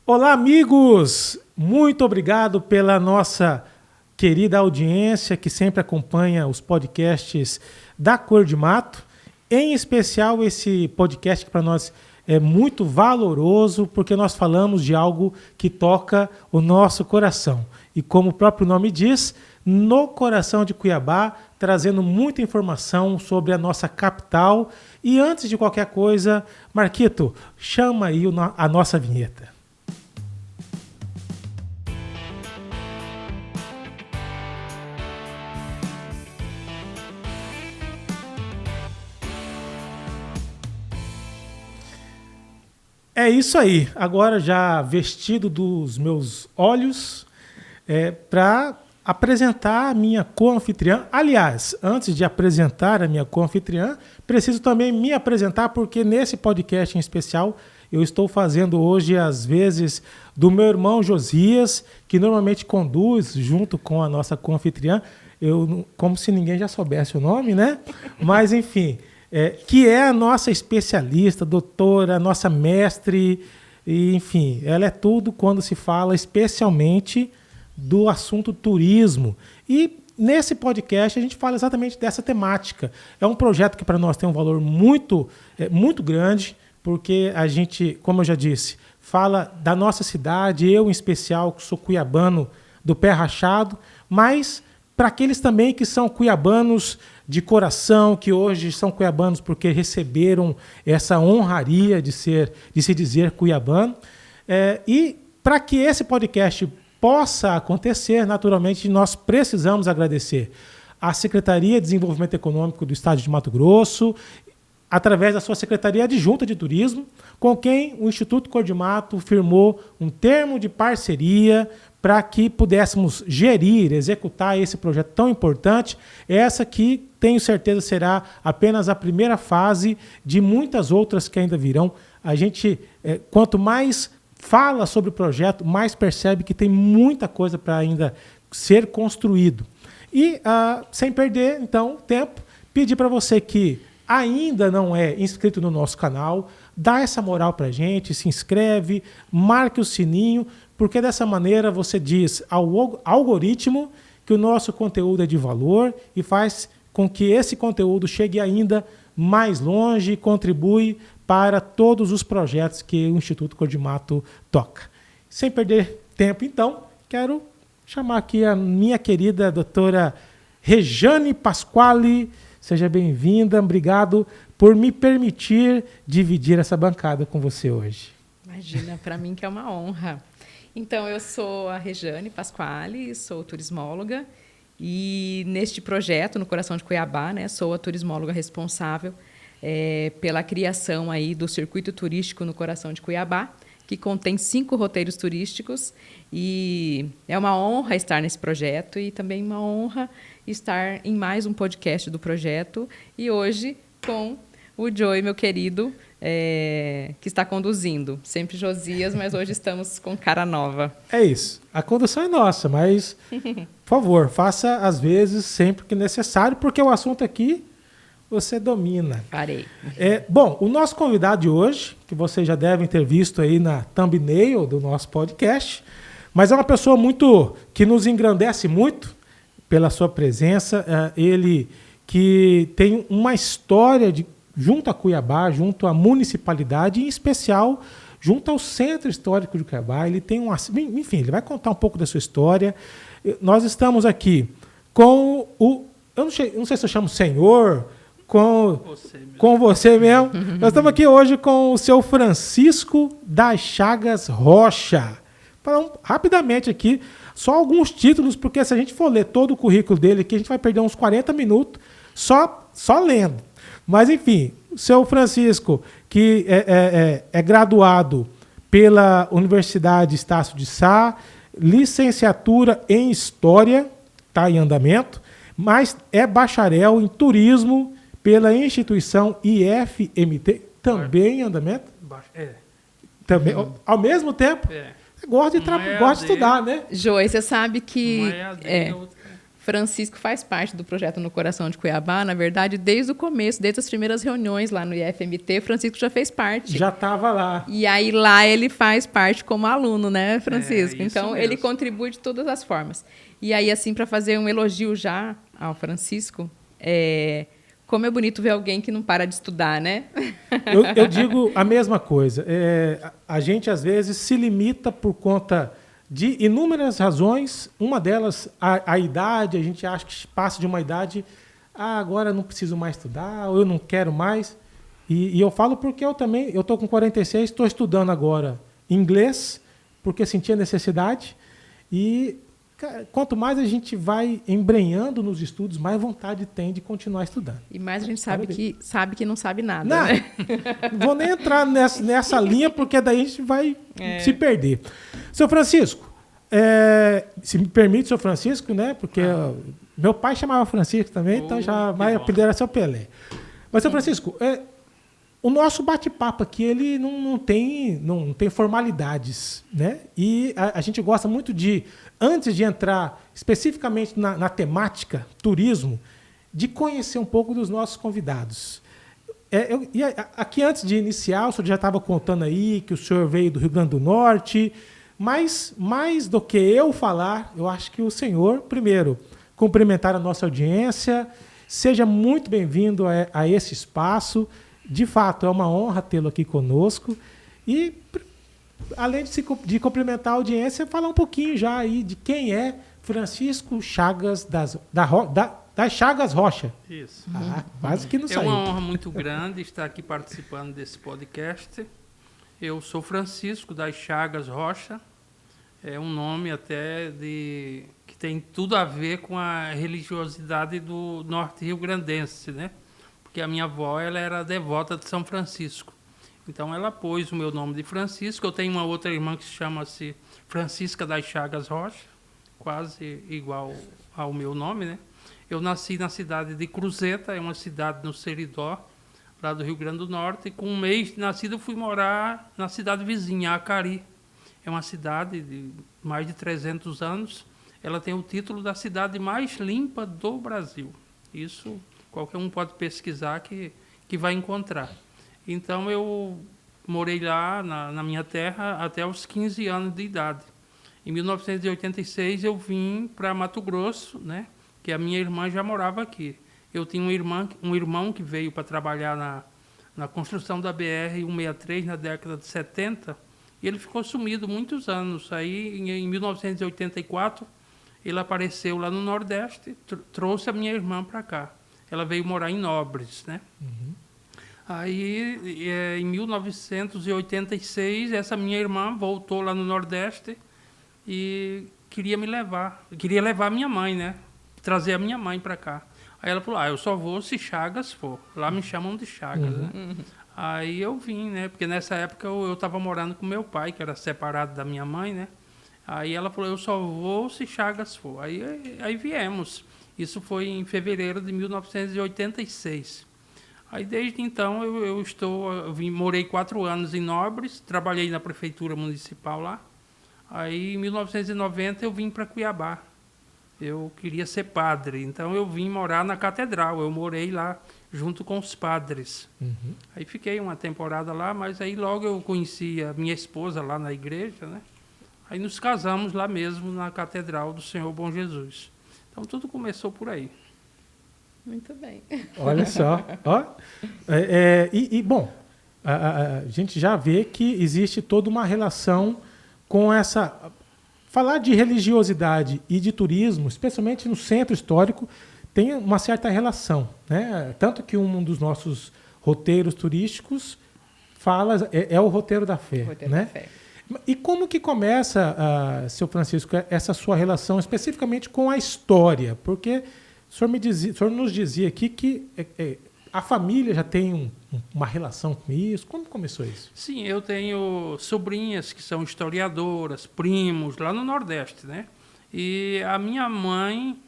Olá, amigos! Muito obrigado pela nossa querida audiência que sempre acompanha os podcasts da Cor de Mato. Em especial esse podcast que para nós é muito valoroso porque nós falamos de algo que toca o nosso coração. E como o próprio nome diz, no coração de Cuiabá, trazendo muita informação sobre a nossa capital. E antes de qualquer coisa, Marquito, chama aí a nossa vinheta. É isso aí. Agora já vestido dos meus olhos para apresentar a minha co-anfitriã. Aliás, antes de apresentar a minha co-anfitriã, preciso também me apresentar porque nesse podcast em especial eu estou fazendo hoje as vezes do meu irmão Josias, que normalmente conduz junto com a nossa co-anfitriã. Como se ninguém já soubesse o nome, né? Mas enfim... que é a nossa especialista, doutora, nossa mestre, e, enfim, ela é tudo quando se fala especialmente do assunto turismo. E nesse podcast a gente fala exatamente dessa temática. É um projeto que para nós tem um valor muito grande, porque a gente, como eu já disse, fala da nossa cidade, eu em especial, que sou cuiabano do pé rachado, mas para aqueles também que são cuiabanos de coração, que hoje são cuiabanos porque receberam essa honraria de se dizer cuiabano. E para que esse podcast possa acontecer, naturalmente, nós precisamos agradecer à Secretaria de Desenvolvimento Econômico do Estado de Mato Grosso, através da sua Secretaria Adjunta de Turismo, com quem o Instituto Cor de Mato firmou um termo de parceria para que pudéssemos executar esse projeto tão importante. Essa que, tenho certeza, será apenas a primeira fase de muitas outras que ainda virão. A gente, quanto mais fala sobre o projeto, mais percebe que tem muita coisa para ainda ser construído. E, sem perder, então, tempo, pedir para você que ainda não é inscrito no nosso canal, dá essa moral para a gente, se inscreve, marque o sininho, porque dessa maneira você diz ao algoritmo que o nosso conteúdo é de valor e faz com que esse conteúdo chegue ainda mais longe e contribui para todos os projetos que o Instituto Cor de Mato toca. Sem perder tempo, então, quero chamar aqui a minha querida doutora Rejane Pasquale. Seja bem-vinda, obrigado por me permitir dividir essa bancada com você hoje. Imagina, para mim que é uma honra. Então, eu sou a Rejane Pasquale, sou turismóloga e neste projeto, no Coração de Cuiabá, né, sou a turismóloga responsável pela criação aí do circuito turístico no Coração de Cuiabá, que contém 5 roteiros turísticos e é uma honra estar nesse projeto e também uma honra estar em mais um podcast do projeto e hoje com o Joey, meu querido, que está conduzindo. Sempre Josias, mas hoje estamos com cara nova. É isso. A condução é nossa, mas, por favor, faça às vezes, sempre que necessário, porque o assunto aqui você domina. Farei. Bom, o nosso convidado de hoje, que vocês já devem ter visto aí na thumbnail do nosso podcast, mas é uma pessoa que nos engrandece muito pela sua presença. Ele que tem uma história junto a Cuiabá, junto à municipalidade, em especial junto ao Centro Histórico de Cuiabá. Ele tem enfim, ele vai contar um pouco da sua história. Nós estamos aqui com eu não sei se eu chamo senhor, com você mesmo. Nós estamos aqui hoje com o seu Francisco das Chagas Rocha. Rapidamente aqui, só alguns títulos, porque se a gente for ler todo o currículo dele aqui, a gente vai perder uns 40 minutos só lendo. Mas, enfim, o seu Francisco, que é graduado pela Universidade Estácio de Sá, licenciatura em História, está em andamento, mas é bacharel em Turismo pela instituição IFMT, também em andamento? Também, ao mesmo tempo? Gosta de estudar, né? Joey, você sabe que... Francisco faz parte do projeto No Coração de Cuiabá, na verdade, desde o começo, desde as primeiras reuniões lá no IFMT, Francisco já fez parte. Já estava lá. E aí lá ele faz parte como aluno, né, Francisco? Então mesmo. ele contribui de todas as formas. E aí, assim, para fazer um elogio já ao Francisco, como é bonito ver alguém que não para de estudar, né? Eu digo a mesma coisa. A gente, às vezes, se limita por conta de inúmeras razões. Uma delas, a idade. A gente acha que passa de uma idade, agora eu não preciso mais estudar, ou eu não quero mais. E eu falo porque eu estou com 46, estou estudando agora inglês, porque senti a necessidade. E quanto mais a gente vai embrenhando nos estudos, mais vontade tem de continuar estudando. E mais a gente sabe que não sabe nada, não, né? Não vou nem entrar nessa linha, porque daí a gente vai se perder. Seu Francisco, se me permite, seu Francisco, né? Porque meu pai chamava Francisco também, então já vai apelido era seu Pelé. Mas, seu Francisco, o nosso bate-papo aqui, ele não tem formalidades, né? E a gente gosta muito de, antes de entrar especificamente na temática turismo, de conhecer um pouco dos nossos convidados. Aqui, antes de iniciar, o senhor já estava contando aí que o senhor veio do Rio Grande do Norte, mas mais do que eu falar, eu acho que o senhor, primeiro, cumprimentar a nossa audiência, seja muito bem-vindo a esse espaço. De fato, é uma honra tê-lo aqui conosco. E, além de cumprimentar a audiência, falar um pouquinho já aí de quem é Francisco Chagas das Chagas Rocha. Isso. Quase que não saiu. É uma honra muito grande estar aqui participando desse podcast. Eu sou Francisco das Chagas Rocha. É um nome até que tem tudo a ver com a religiosidade do norte rio-grandense, né? Porque a minha avó ela era devota de São Francisco. Então ela pôs o meu nome de Francisco. Eu tenho uma outra irmã que chama-se Francisca das Chagas Rocha, quase igual ao meu nome, né? Eu nasci na cidade de Cruzeta, é uma cidade no Seridó, lá do Rio Grande do Norte. E com um mês de nascido eu fui morar na cidade vizinha, Acari. É uma cidade de mais de 300 anos. Ela tem o título da cidade mais limpa do Brasil. Isso qualquer um pode pesquisar que vai encontrar. Então, eu morei lá na minha terra até os 15 anos de idade. Em 1986, eu vim para Mato Grosso, né? Que a minha irmã já morava aqui. Eu tinha um irmão que veio para trabalhar na construção da BR-163 na década de 70, e ele ficou sumido muitos anos. Aí, em 1984, ele apareceu lá no Nordeste, trouxe a minha irmã para cá. Ela veio morar em Nobres, né? Uhum. Aí, em 1986, essa minha irmã voltou lá no Nordeste e queria levar minha mãe, né? Trazer a minha mãe para cá. Aí ela falou, eu só vou se Chagas for. Lá me chamam de Chagas, né? Uhum. Aí eu vim, né? Porque nessa época eu estava morando com meu pai, que era separado da minha mãe, né? Aí ela falou, eu só vou se Chagas for. Aí viemos. Isso foi em fevereiro de 1986. Aí, desde então, morei 4 anos em Nobres, trabalhei na prefeitura municipal lá. Aí, em 1990, eu vim para Cuiabá. Eu queria ser padre, então eu vim morar na catedral. Eu morei lá junto com os padres. Uhum. Aí fiquei uma temporada lá, mas aí logo eu conheci a minha esposa lá na igreja, né? Aí nos casamos lá mesmo na Catedral do Senhor Bom Jesus. Então, tudo começou por aí. Muito bem. Olha só. Bom, a gente já vê que existe toda uma relação com essa... Falar de religiosidade e de turismo, especialmente no centro histórico, tem uma certa relação, né? Tanto que um dos nossos roteiros turísticos é o roteiro da fé. Roteiro da fé. E como que começa, seu Francisco, essa sua relação especificamente com a história? Porque o senhor nos dizia aqui que a família já tem uma relação com isso. Como começou isso? Sim, eu tenho sobrinhas que são historiadoras, primos, lá no Nordeste, né? E a minha mãe,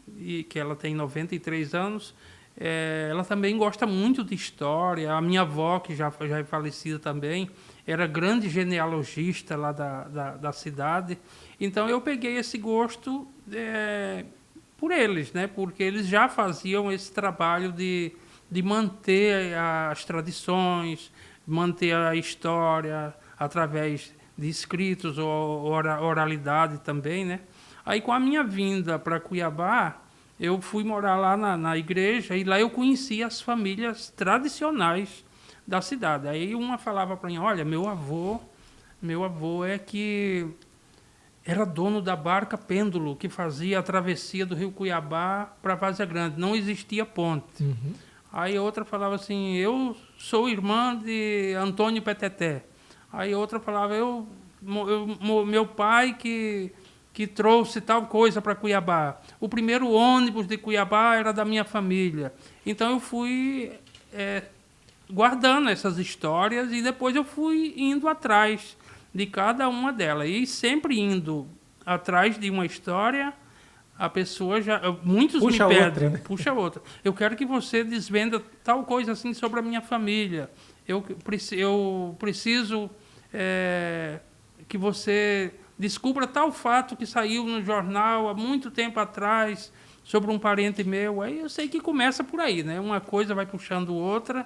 que ela tem 93 anos, ela também gosta muito de história. A minha avó, que já é falecida também, era grande genealogista lá da cidade. Então, eu peguei esse gosto por eles, né? Porque eles já faziam esse trabalho de manter as tradições, manter a história através de escritos ou oralidade também, né? Aí, com a minha vinda para Cuiabá, eu fui morar lá na igreja e lá eu conheci as famílias tradicionais da cidade. Aí uma falava para mim, olha, meu avô é que era dono da barca Pêndulo, que fazia a travessia do rio Cuiabá para Várzea Grande. Não existia ponte. Uhum. Aí outra falava assim, eu sou irmã de Antônio Peteté. Aí outra falava, meu pai que trouxe tal coisa para Cuiabá. O primeiro ônibus de Cuiabá era da minha família. Então eu fui guardando essas histórias e depois eu fui indo atrás de cada uma delas. E sempre indo atrás de uma história, a pessoa já... Muitos puxa me pedem, outra, né? puxa outra. Eu quero que você desvenda tal coisa assim sobre a minha família. Eu preciso que você descubra tal fato que saiu no jornal há muito tempo atrás sobre um parente meu. Aí eu sei que começa por aí, né? Uma coisa vai puxando outra.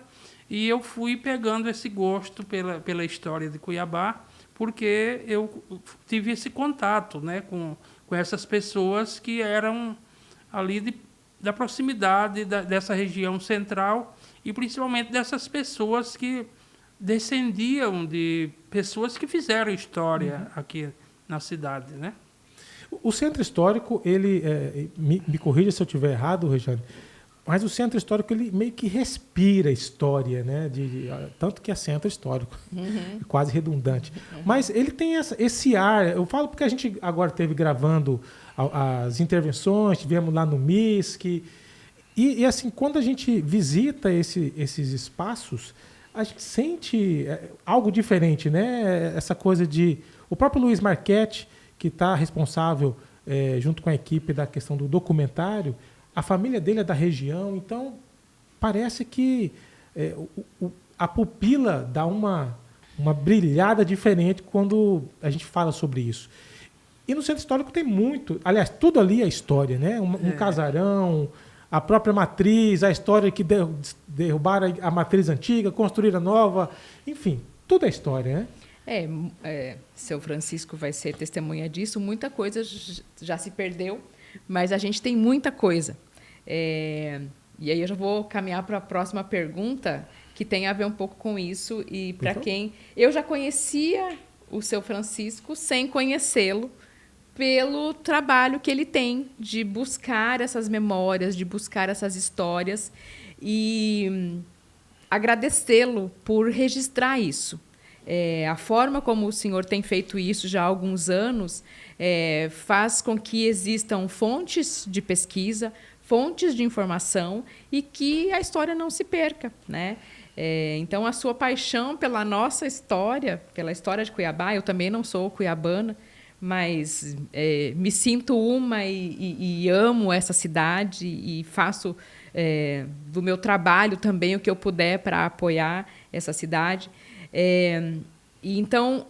E eu fui pegando esse gosto pela história de Cuiabá, porque eu tive esse contato, né, com essas pessoas que eram ali da proximidade dessa região central e principalmente dessas pessoas que descendiam de pessoas que fizeram história aqui na cidade, né? O centro histórico, ele me corrija se eu estiver errado, Rejane, mas o centro histórico ele meio que respira história, né? Tanto que é centro histórico, quase redundante. Mas ele tem esse ar. Eu falo porque a gente agora esteve gravando as intervenções, estivemos lá no MISC. E assim, quando a gente visita esses espaços, a gente sente algo diferente, né? Essa coisa de... O próprio Luiz Marchetti, que está responsável, junto com a equipe da questão do documentário, a família dele é da região, então parece que a pupila dá uma brilhada diferente quando a gente fala sobre isso. E no centro histórico tem muito, aliás, tudo ali é história, né? Um casarão, a própria matriz, a história que derrubaram a matriz antiga, construíram a nova, enfim, tudo é história, né? Seu Francisco vai ser testemunha disso, muita coisa já se perdeu, mas a gente tem muita coisa. E aí eu já vou caminhar para a próxima pergunta, que tem a ver um pouco com isso, e para quem... Eu já conhecia o seu Francisco sem conhecê-lo, pelo trabalho que ele tem de buscar essas memórias, de buscar essas histórias, e agradecê-lo por registrar isso. A forma como o senhor tem feito isso já há alguns anos faz com que existam fontes de pesquisa, fontes de informação e que a história não se perca, né? Então, a sua paixão pela nossa história, pela história de Cuiabá, eu também não sou cuiabana, mas me sinto uma e amo essa cidade e faço do meu trabalho também o que eu puder para apoiar essa cidade. E então,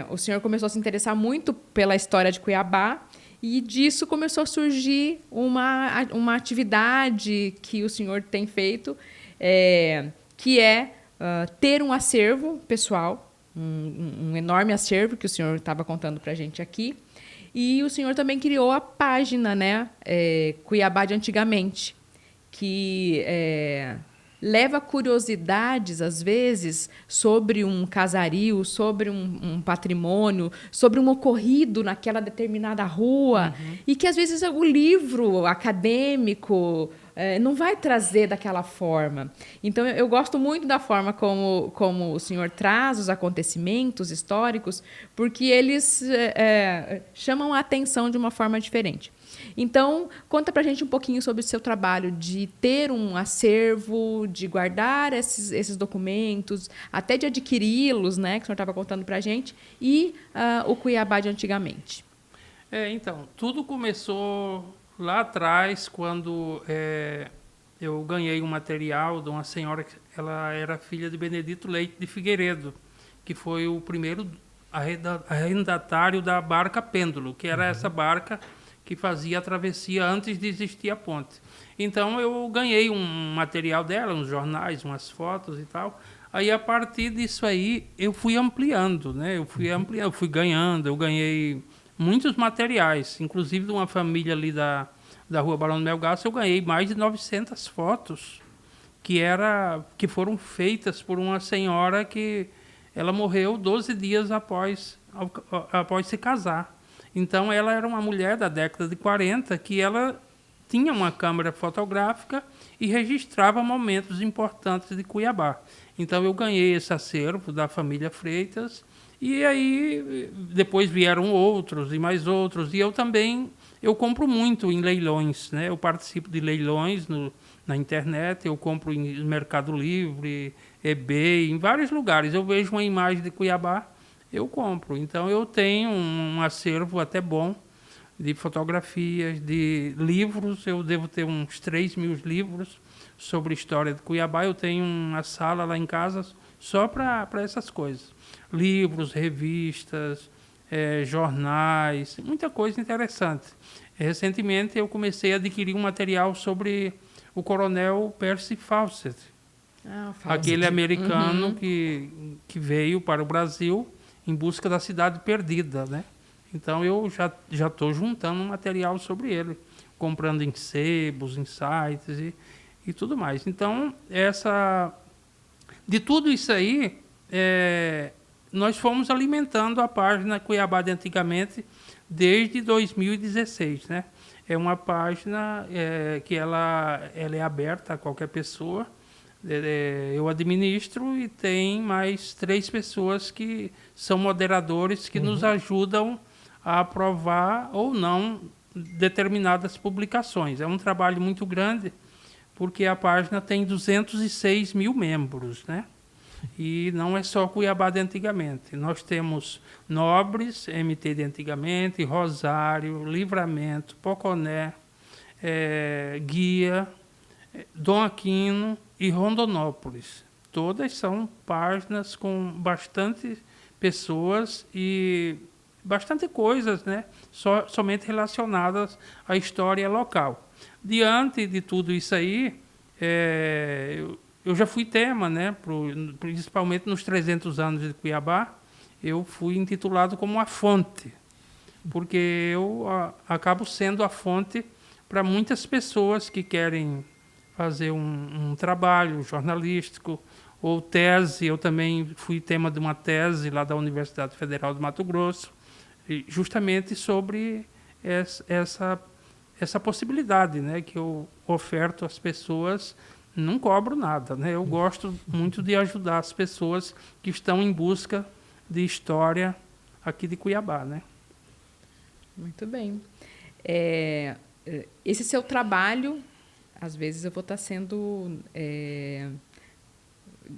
o senhor começou a se interessar muito pela história de Cuiabá e disso começou a surgir uma atividade que o senhor tem feito, que é ter um acervo pessoal, um enorme acervo que o senhor estava contando para a gente aqui. E o senhor também criou a página, né, Cuiabá de Antigamente, que... leva curiosidades, às vezes, sobre um casario, sobre um patrimônio, sobre um ocorrido naquela determinada rua, e que, às vezes, o livro acadêmico não vai trazer daquela forma. Então, eu gosto muito da forma como o senhor traz os acontecimentos históricos, porque eles chamam a atenção de uma forma diferente. Então, conta pra gente um pouquinho sobre o seu trabalho de ter um acervo, de guardar esses documentos, até de adquiri-los, né, que o senhor estava contando pra gente, e o Cuiabá de Antigamente. Então, tudo começou lá atrás, quando eu ganhei um material de uma senhora, que ela era filha de Benedito Leite de Figueiredo, que foi o primeiro arrendatário da barca Pêndulo, que era essa barca que fazia a travessia antes de existir a ponte. Então eu ganhei um material dela, uns jornais, umas fotos e tal. Aí a partir disso aí eu fui ampliando, né? Eu fui ganhando, eu ganhei muitos materiais, inclusive de uma família ali da Rua Barão do Melgaço, eu ganhei mais de 900 fotos que foram feitas por uma senhora que ela morreu 12 dias após se casar. Então, ela era uma mulher da década de 40 que ela tinha uma câmera fotográfica e registrava momentos importantes de Cuiabá. Então, eu ganhei esse acervo da família Freitas e aí depois vieram outros e mais outros. E eu compro muito em leilões, né? Eu participo de leilões na internet, eu compro em Mercado Livre, eBay, em vários lugares. Eu vejo uma imagem de Cuiabá, eu compro. Então, eu tenho um acervo até bom de fotografias, de livros. Eu devo ter uns 3.000 livros sobre a história de Cuiabá. Eu tenho uma sala lá em casa só para essas coisas. Livros, revistas, jornais, muita coisa interessante. Recentemente, eu comecei a adquirir um material sobre o coronel Percy Fawcett, aquele americano que veio para o Brasil em busca da cidade perdida, né? Então eu já estou juntando um material sobre ele, comprando em sebos, em sites e tudo mais. Então de tudo isso aí, nós fomos alimentando a página Cuiabá de Antigamente desde 2016, né? É uma página que ela é aberta a qualquer pessoa. Eu administro e tem mais 3 pessoas que são moderadores que nos ajudam a aprovar ou não determinadas publicações. É um trabalho muito grande, porque a página tem 206 mil membros, né? E não é só Cuiabá de Antigamente. Nós temos Nobres, MT de Antigamente, Rosário, Livramento, Poconé, Guia, Dom Aquino e Rondonópolis. Todas são páginas com bastante pessoas e bastante coisas, né? Somente relacionadas à história local. Diante de tudo isso aí, eu já fui tema, né? Principalmente nos 300 anos de Cuiabá, eu fui intitulado como a fonte, porque eu acabo sendo a fonte para muitas pessoas que querem fazer um trabalho jornalístico ou tese. Eu também fui tema de uma tese lá da Universidade Federal do Mato Grosso, justamente sobre essa possibilidade, né, que eu oferto às pessoas. Não cobro nada, né? Eu gosto muito de ajudar as pessoas que estão em busca de história aqui de Cuiabá, né? Muito bem. Esse seu trabalho, às vezes eu vou estar sendo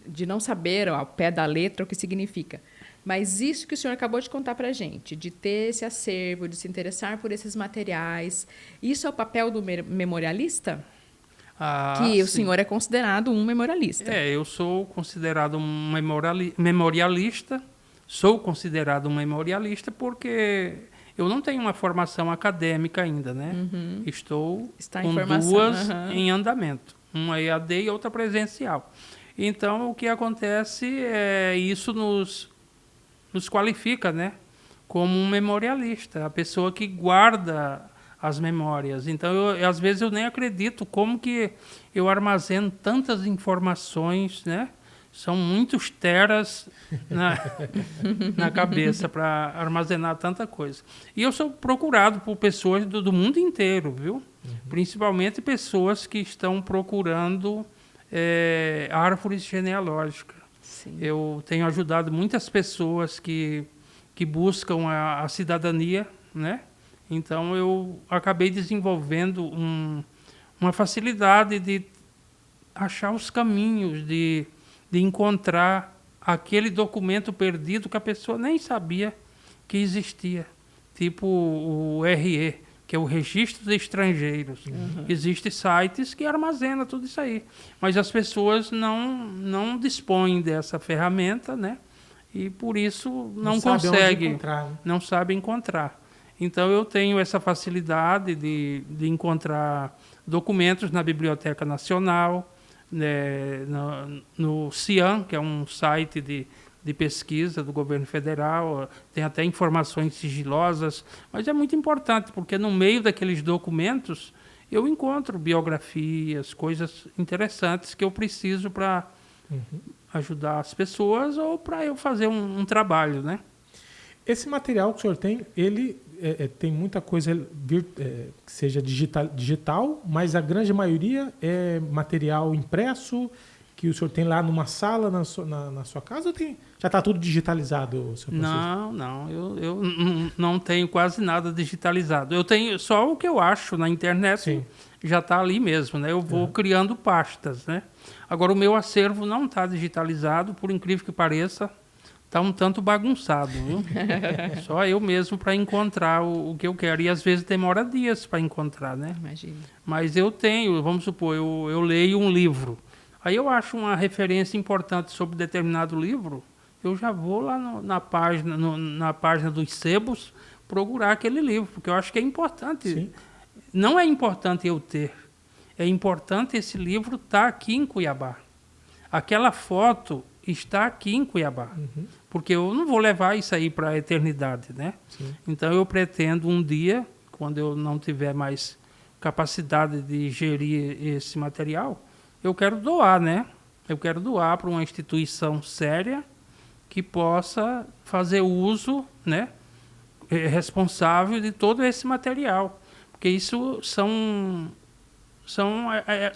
de não saber ao pé da letra o que significa. Mas isso que o senhor acabou de contar para a gente, de ter esse acervo, de se interessar por esses materiais, isso é o papel do memorialista? Que o senhor é considerado um memorialista. Eu sou considerado um memorialista. Sou considerado um memorialista porque eu não tenho uma formação acadêmica ainda, né? Estou com 2 em andamento. Uma EAD e outra presencial. Então, o que acontece isso nos qualifica, né? Como um memorialista. A pessoa que guarda as memórias. Então, às vezes, eu nem acredito como que eu armazeno tantas informações, né? São muitos teras na cabeça para armazenar tanta coisa. E eu sou procurado por pessoas do mundo inteiro, viu? Principalmente pessoas que estão procurando árvores genealógicas. Sim. Eu tenho ajudado muitas pessoas que buscam a cidadania, né? Então, eu acabei desenvolvendo uma facilidade de achar os caminhos, de encontrar aquele documento perdido que a pessoa nem sabia que existia. Tipo o RE, que é o Registro de Estrangeiros. Existem sites que armazenam tudo isso aí. Mas as pessoas não dispõem dessa ferramenta, né? E, por isso, não conseguem, não sabem encontrar. Então, eu tenho essa facilidade de encontrar documentos na Biblioteca Nacional, né, no CIAN, que é um site de pesquisa do governo federal, tem até informações sigilosas, mas é muito importante, porque no meio daqueles documentos eu encontro biografias, coisas interessantes que eu preciso para ajudar as pessoas ou para eu fazer um trabalho, né? Esse material que o senhor tem, ele tem muita coisa que seja digital, mas a grande maioria é material impresso, que o senhor tem lá numa sala na sua casa, ou já está tudo digitalizado, senhor Francisco? Não, eu não tenho quase nada digitalizado. Eu tenho só o que eu acho na internet. Sim. Já está ali mesmo, né? Eu vou criando pastas, né? Agora, o meu acervo não está digitalizado, por incrível que pareça, está um tanto bagunçado, viu? Só eu mesmo para encontrar o que eu quero. E às vezes demora dias para encontrar, né? Imagina. Mas eu tenho, vamos supor, eu leio um livro. Aí eu acho uma referência importante sobre determinado livro, eu já vou lá na página dos sebos procurar aquele livro, porque eu acho que é importante. Sim. Não é importante eu ter, é importante esse livro estar aqui em Cuiabá. Aquela foto está aqui em Cuiabá, porque eu não vou levar isso aí para a eternidade, né? Sim. Então eu pretendo um dia, quando eu não tiver mais capacidade de gerir esse material, eu quero doar, né? Eu quero doar para uma instituição séria que possa fazer uso, né, responsável de todo esse material. Porque isso são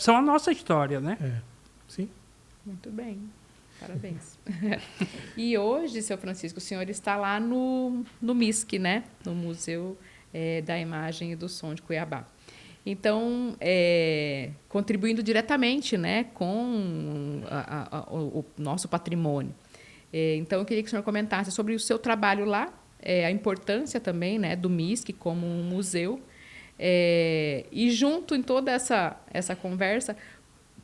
a nossa história, né? Sim. Muito bem. Parabéns. E hoje, seu Francisco, o senhor está lá no MISC, né? No Museu da Imagem e do Som de Cuiabá. Então, contribuindo diretamente, né, com o nosso patrimônio. Então, eu queria que o senhor comentasse sobre o seu trabalho lá, a importância também, né, do MISC como um museu, e junto em toda essa conversa,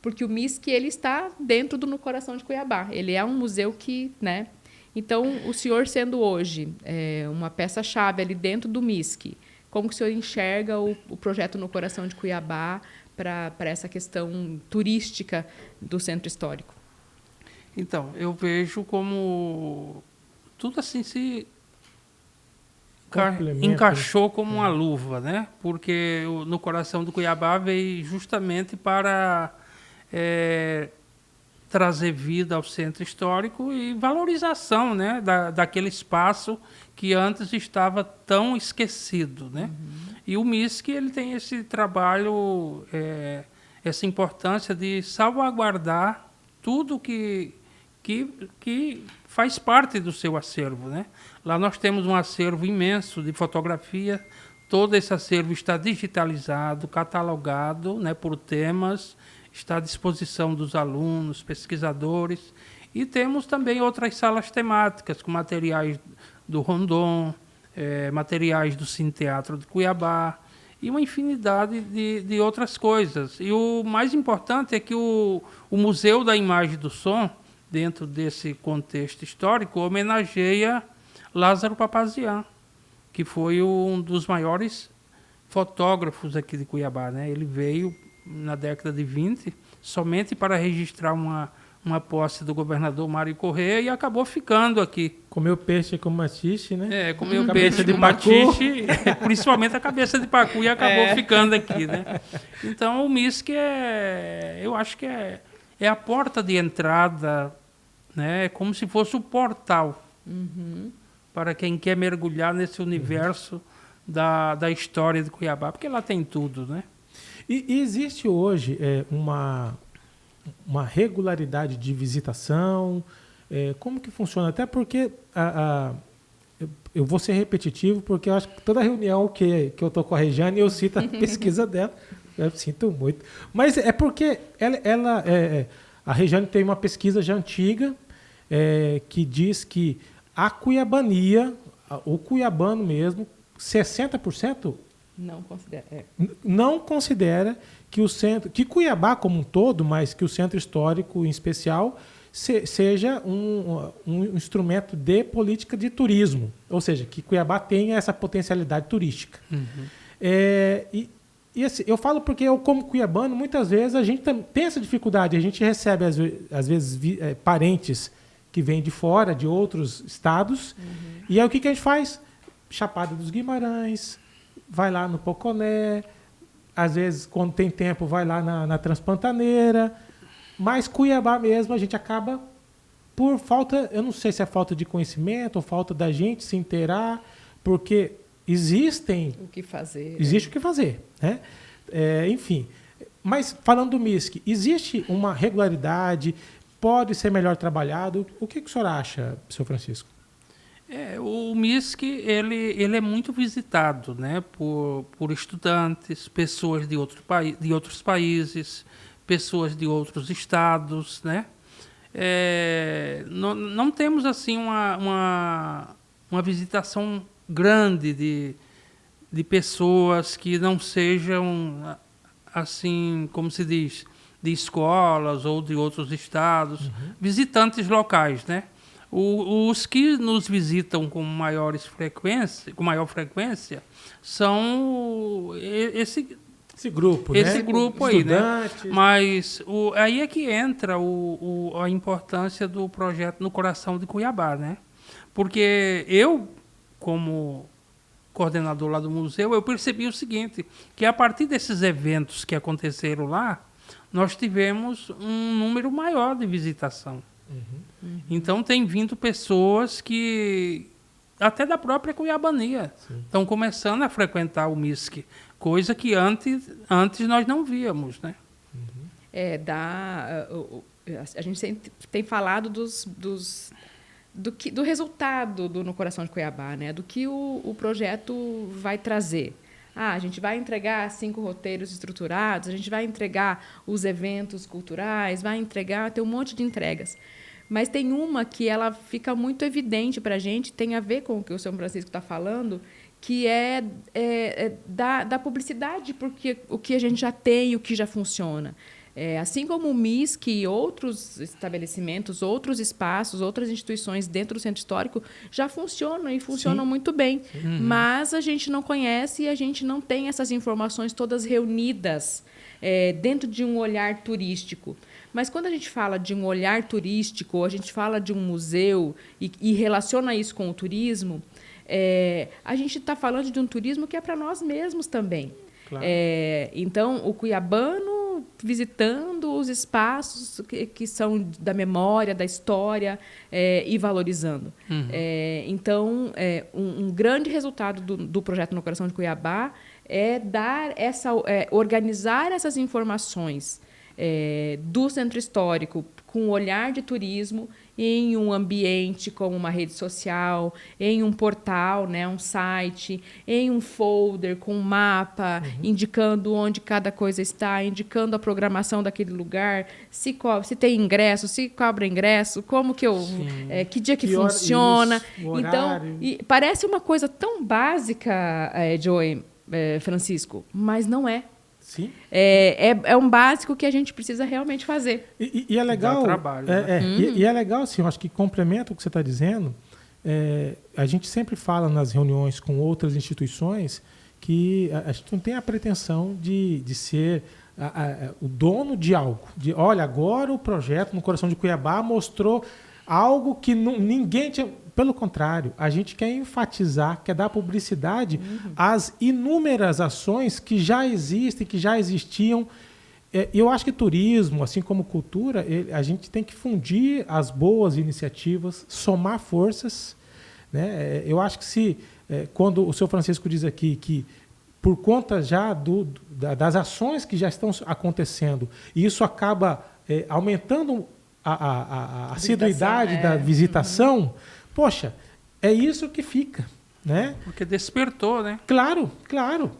porque o MISC ele está dentro no coração de Cuiabá. Ele é um museu que, né? Então, o senhor sendo hoje uma peça-chave ali dentro do MISC, como que o senhor enxerga o projeto No Coração de Cuiabá para essa questão turística do centro histórico? Então, eu vejo como tudo assim se encaixou como uma luva, né? Porque No Coração do Cuiabá veio justamente para trazer vida ao centro histórico e valorização, né, daquele espaço que antes estava tão esquecido, né? E o MISC ele tem esse trabalho, essa importância de salvaguardar tudo que faz parte do seu acervo, né? Lá nós temos um acervo imenso de fotografia. Todo esse acervo está digitalizado, catalogado, né, por temas, está à disposição dos alunos, pesquisadores, e temos também outras salas temáticas com materiais do Rondon, materiais do Cine Teatro de Cuiabá e uma infinidade de outras coisas. E o mais importante é que o Museu da Imagem e do Som, dentro desse contexto histórico, homenageia Lázaro Papazian, que foi um dos maiores fotógrafos aqui de Cuiabá, né? Ele veio na década de 20 somente para registrar uma posse do governador Mário Correia e acabou ficando aqui. Comeu peixe com machixe, né? Comeu peixe de machixe, principalmente a cabeça de pacu, e acabou ficando aqui, né? Então o MISC eu acho que é a porta de entrada, né? É como se fosse o portal para quem quer mergulhar nesse universo da história de Cuiabá, porque lá tem tudo, né? E existe hoje uma regularidade de visitação? Como que funciona? Até porque eu vou ser repetitivo, porque eu acho que toda reunião que eu estou com a Regiane, eu cito a pesquisa dela. Eu sinto muito. Mas é porque a Regiane tem uma pesquisa já antiga que diz que a cuiabania, o cuiabano mesmo, 60%... Não considera que o centro, que Cuiabá como um todo, mas que o centro histórico em especial, seja um instrumento de política de turismo, ou seja, que Cuiabá tenha essa potencialidade turística. E assim, eu falo porque eu, como cuiabano, muitas vezes a gente tem essa dificuldade. A gente recebe, às vezes, parentes que vêm de fora, de outros estados. E aí o que a gente faz? Chapada dos Guimarães, vai lá no Poconé, às vezes, quando tem tempo, vai lá na Transpantaneira. Mas Cuiabá mesmo, a gente acaba por falta, eu não sei se é falta de conhecimento ou falta da gente se inteirar, porque existe o que fazer. Existe o que fazer, né? Enfim, mas falando do MISC, existe uma regularidade, pode ser melhor trabalhado? O que o senhor acha, senhor Francisco? O MISC ele é muito visitado, né, por estudantes, pessoas de outros países, pessoas de outros estados, né? Não temos assim uma visitação grande de pessoas que não sejam, assim, como se diz, de escolas ou de outros estados, visitantes locais, né? Os que nos visitam com maior frequência são esse grupo, esse né? grupo aí, né? Mas aí é que entra a importância do projeto No Coração de Cuiabá, né? Porque eu, como coordenador lá do museu, eu percebi o seguinte, que a partir desses eventos que aconteceram lá, nós tivemos um número maior de visitação. Então tem vindo pessoas que até da própria cuiabania estão começando a frequentar o MISC, coisa que antes nós não víamos, né? A gente sempre tem falado do resultado do No Coração de Cuiabá, né? Do que o projeto vai trazer. A gente vai entregar 5 roteiros estruturados, a gente vai entregar os eventos culturais, tem um monte de entregas. Mas tem uma que ela fica muito evidente para a gente, tem a ver com o que o São Francisco está falando, que é da publicidade, porque o que a gente já tem, o que já funciona. Assim como o MISC e outros estabelecimentos, outros espaços, outras instituições dentro do centro histórico já funcionam e funcionam muito bem. Mas a gente não conhece e a gente não tem essas informações todas reunidas dentro de um olhar turístico. Mas quando a gente fala de um olhar turístico, a gente fala de um museu e relaciona isso com o turismo, a gente está falando de um turismo que é para nós mesmos também. Claro. Então, o cuiabano visitando os espaços que são da memória, da história, e valorizando. Então, um grande resultado do projeto No Coração de Cuiabá é organizar essas informações do centro histórico com um olhar de turismo em um ambiente como uma rede social, em um portal, né, um site, em um folder com um mapa, indicando onde cada coisa está, indicando a programação daquele lugar, se tem ingresso, se cobra ingresso, como que que dia que funciona. Então, parece uma coisa tão básica, Joey, Francisco, mas não é. Sim. É um básico que a gente precisa realmente fazer. E é legal. Dá trabalho, né? E é legal, assim, eu acho que complementa o que você está dizendo. A gente sempre fala nas reuniões com outras instituições que a gente não tem a pretensão de ser o dono de algo. Olha, agora o projeto No Coração de Cuiabá mostrou algo que ninguém tinha. Pelo contrário, a gente quer enfatizar, quer dar publicidade às inúmeras ações que já existem, que já existiam. Eu acho que turismo, assim como cultura, a gente tem que fundir as boas iniciativas, somar forças, né? Eu acho que quando o senhor Francisco diz aqui que por conta já das ações que já estão acontecendo, e isso acaba aumentando a assiduidade da visitação, poxa, é isso que fica, né? Porque despertou, né? Claro.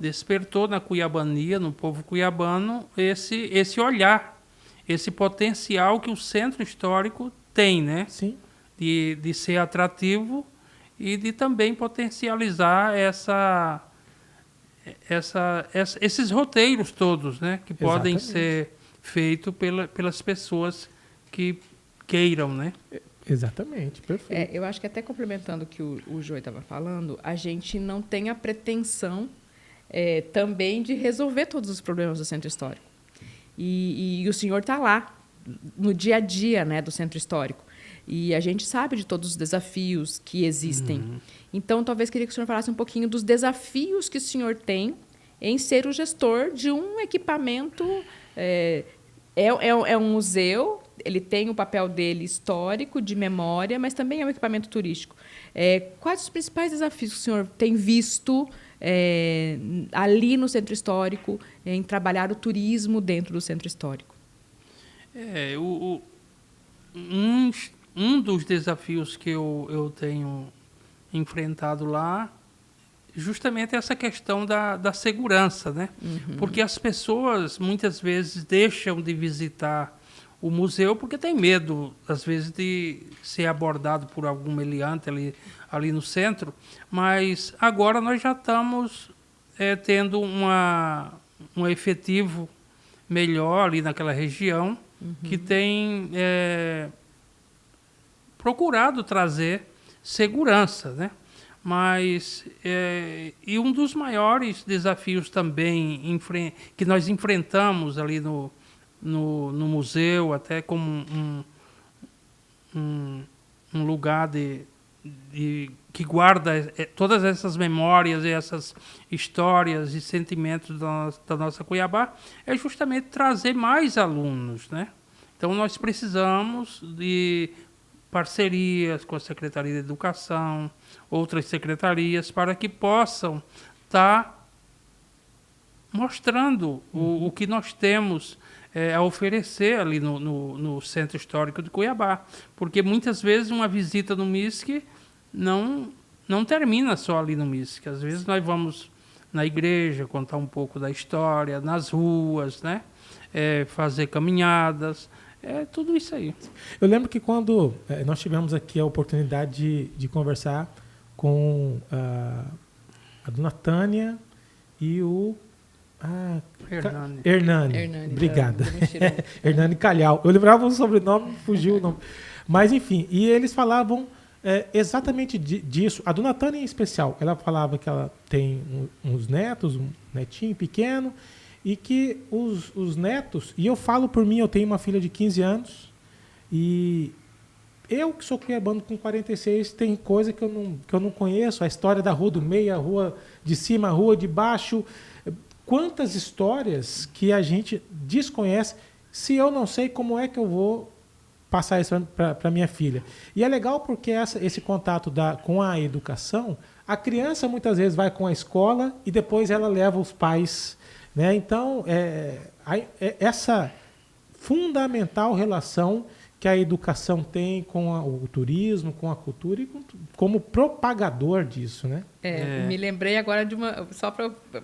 Despertou na cuiabania, no povo cuiabano, esse olhar, esse potencial que o centro histórico tem, né? Sim. De ser atrativo e de também potencializar esses roteiros todos, né? Que podem ser feitos pelas pessoas que queiram, né? Exatamente, perfeito. Eu acho que até complementando o que o Joey estava falando, a gente não tem a pretensão também de resolver todos os problemas do centro histórico. E o senhor está lá, no dia a dia, né, do centro histórico. E a gente sabe de todos os desafios que existem. Então, talvez queria que o senhor falasse um pouquinho dos desafios que o senhor tem em ser o gestor de um equipamento. É um museu, ele tem o papel dele histórico, de memória, mas também é um equipamento turístico. Quais os principais desafios que o senhor tem visto ali no centro histórico, em trabalhar o turismo dentro do centro histórico? Um dos desafios que eu tenho enfrentado lá justamente é essa questão da segurança, né? Porque as pessoas muitas vezes deixam de visitar o museu porque tem medo, às vezes, de ser abordado por algum meliante ali no centro, mas agora nós já estamos tendo um efetivo melhor ali naquela região, que tem procurado trazer segurança, né? Mas e um dos maiores desafios também que nós enfrentamos ali no museu, até como um lugar que guarda todas essas memórias e essas histórias e sentimentos da nossa Cuiabá, é justamente trazer mais alunos, né? Então, nós precisamos de parcerias com a Secretaria de Educação, outras secretarias, para que possam estar mostrando o que nós temos a oferecer ali no Centro Histórico de Cuiabá. Porque muitas vezes uma visita no MISC não termina só ali no MISC. Às vezes nós vamos na igreja contar um pouco da história, nas ruas, né? Fazer caminhadas, tudo isso aí. Eu lembro que quando nós tivemos aqui a oportunidade de conversar com a dona Tânia e o Hernani. Obrigada. Hernani Calhau. Eu lembrava o sobrenome, fugiu o nome. Mas, enfim, e eles falavam exatamente disso. A dona Tânia, em especial, ela falava que ela tem uns netos, um netinho pequeno, e que os netos... E eu falo por mim, eu tenho uma filha de 15 anos, e eu, que sou cuiabano com 46, tem coisa que eu não conheço. A história da Rua do Meio, a Rua de Cima, a Rua de Baixo... Quantas histórias que a gente desconhece, se eu não sei, como é que eu vou passar isso para minha filha? E é legal porque esse contato com a educação, a criança muitas vezes vai com a escola e depois ela leva os pais, né? Então, essa fundamental relação que a educação tem com o turismo, com a cultura e como propagador disso, né? Me lembrei agora de uma...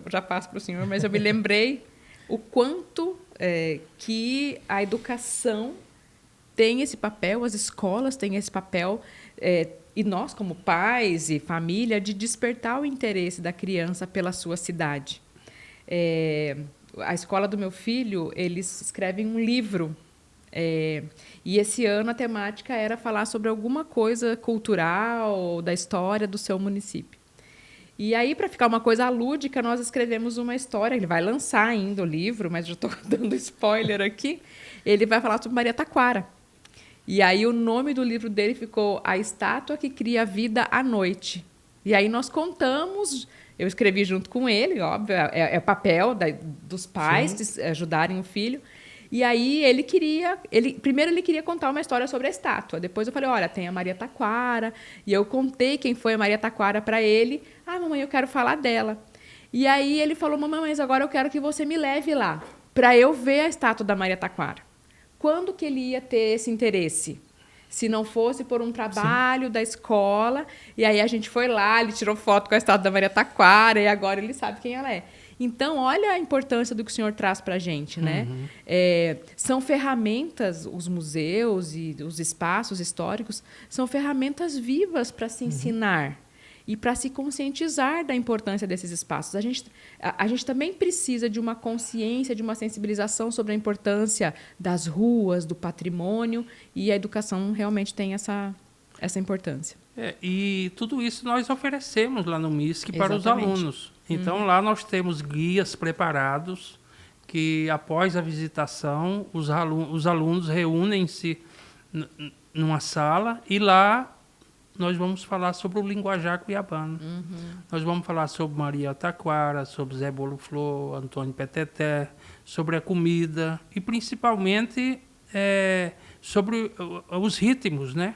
já passo para o senhor, mas eu me lembrei o quanto que a educação tem esse papel, as escolas têm esse papel, e nós, como pais e família, de despertar o interesse da criança pela sua cidade. A escola do meu filho, eles escrevem um livro. E esse ano a temática era falar sobre alguma coisa cultural da história do seu município. E aí, para ficar uma coisa lúdica, nós escrevemos uma história. Ele vai lançar ainda o livro, mas já estou dando spoiler aqui. Ele vai falar sobre Maria Taquara. E aí o nome do livro dele ficou A Estátua que Cria a Vida à Noite. E aí nós contamos... Eu escrevi junto com ele, óbvio, é papel dos pais ajudarem o filho. E aí primeiro ele queria contar uma história sobre a estátua. Depois eu falei, olha, tem a Maria Taquara. E eu contei quem foi a Maria Taquara para ele. Ah, mamãe, eu quero falar dela. E aí ele falou, mamãe, mas agora eu quero que você me leve lá, para eu ver a estátua da Maria Taquara. Quando que ele ia ter esse interesse? Se não fosse por um trabalho da escola. E aí a gente foi lá, ele tirou foto com a estátua da Maria Taquara, e agora ele sabe quem ela é. Então, olha a importância do que o senhor traz para a gente, né? São ferramentas, os museus e os espaços históricos, são ferramentas vivas para se ensinar. e para se conscientizar da importância desses espaços. A gente também precisa de uma consciência, de uma sensibilização sobre a importância das ruas, do patrimônio, e a educação realmente tem essa importância. E tudo isso nós oferecemos lá no MISC para os Exatamente. alunos. Então, lá nós temos guias preparados que, após a visitação, os alunos reúnem-se numa sala e lá nós vamos falar sobre o linguajar cuiabano. Nós vamos falar sobre Maria Taquara, sobre Zé Bolo Flor, Antônio Peteté, sobre a comida e, principalmente, sobre os ritmos, né?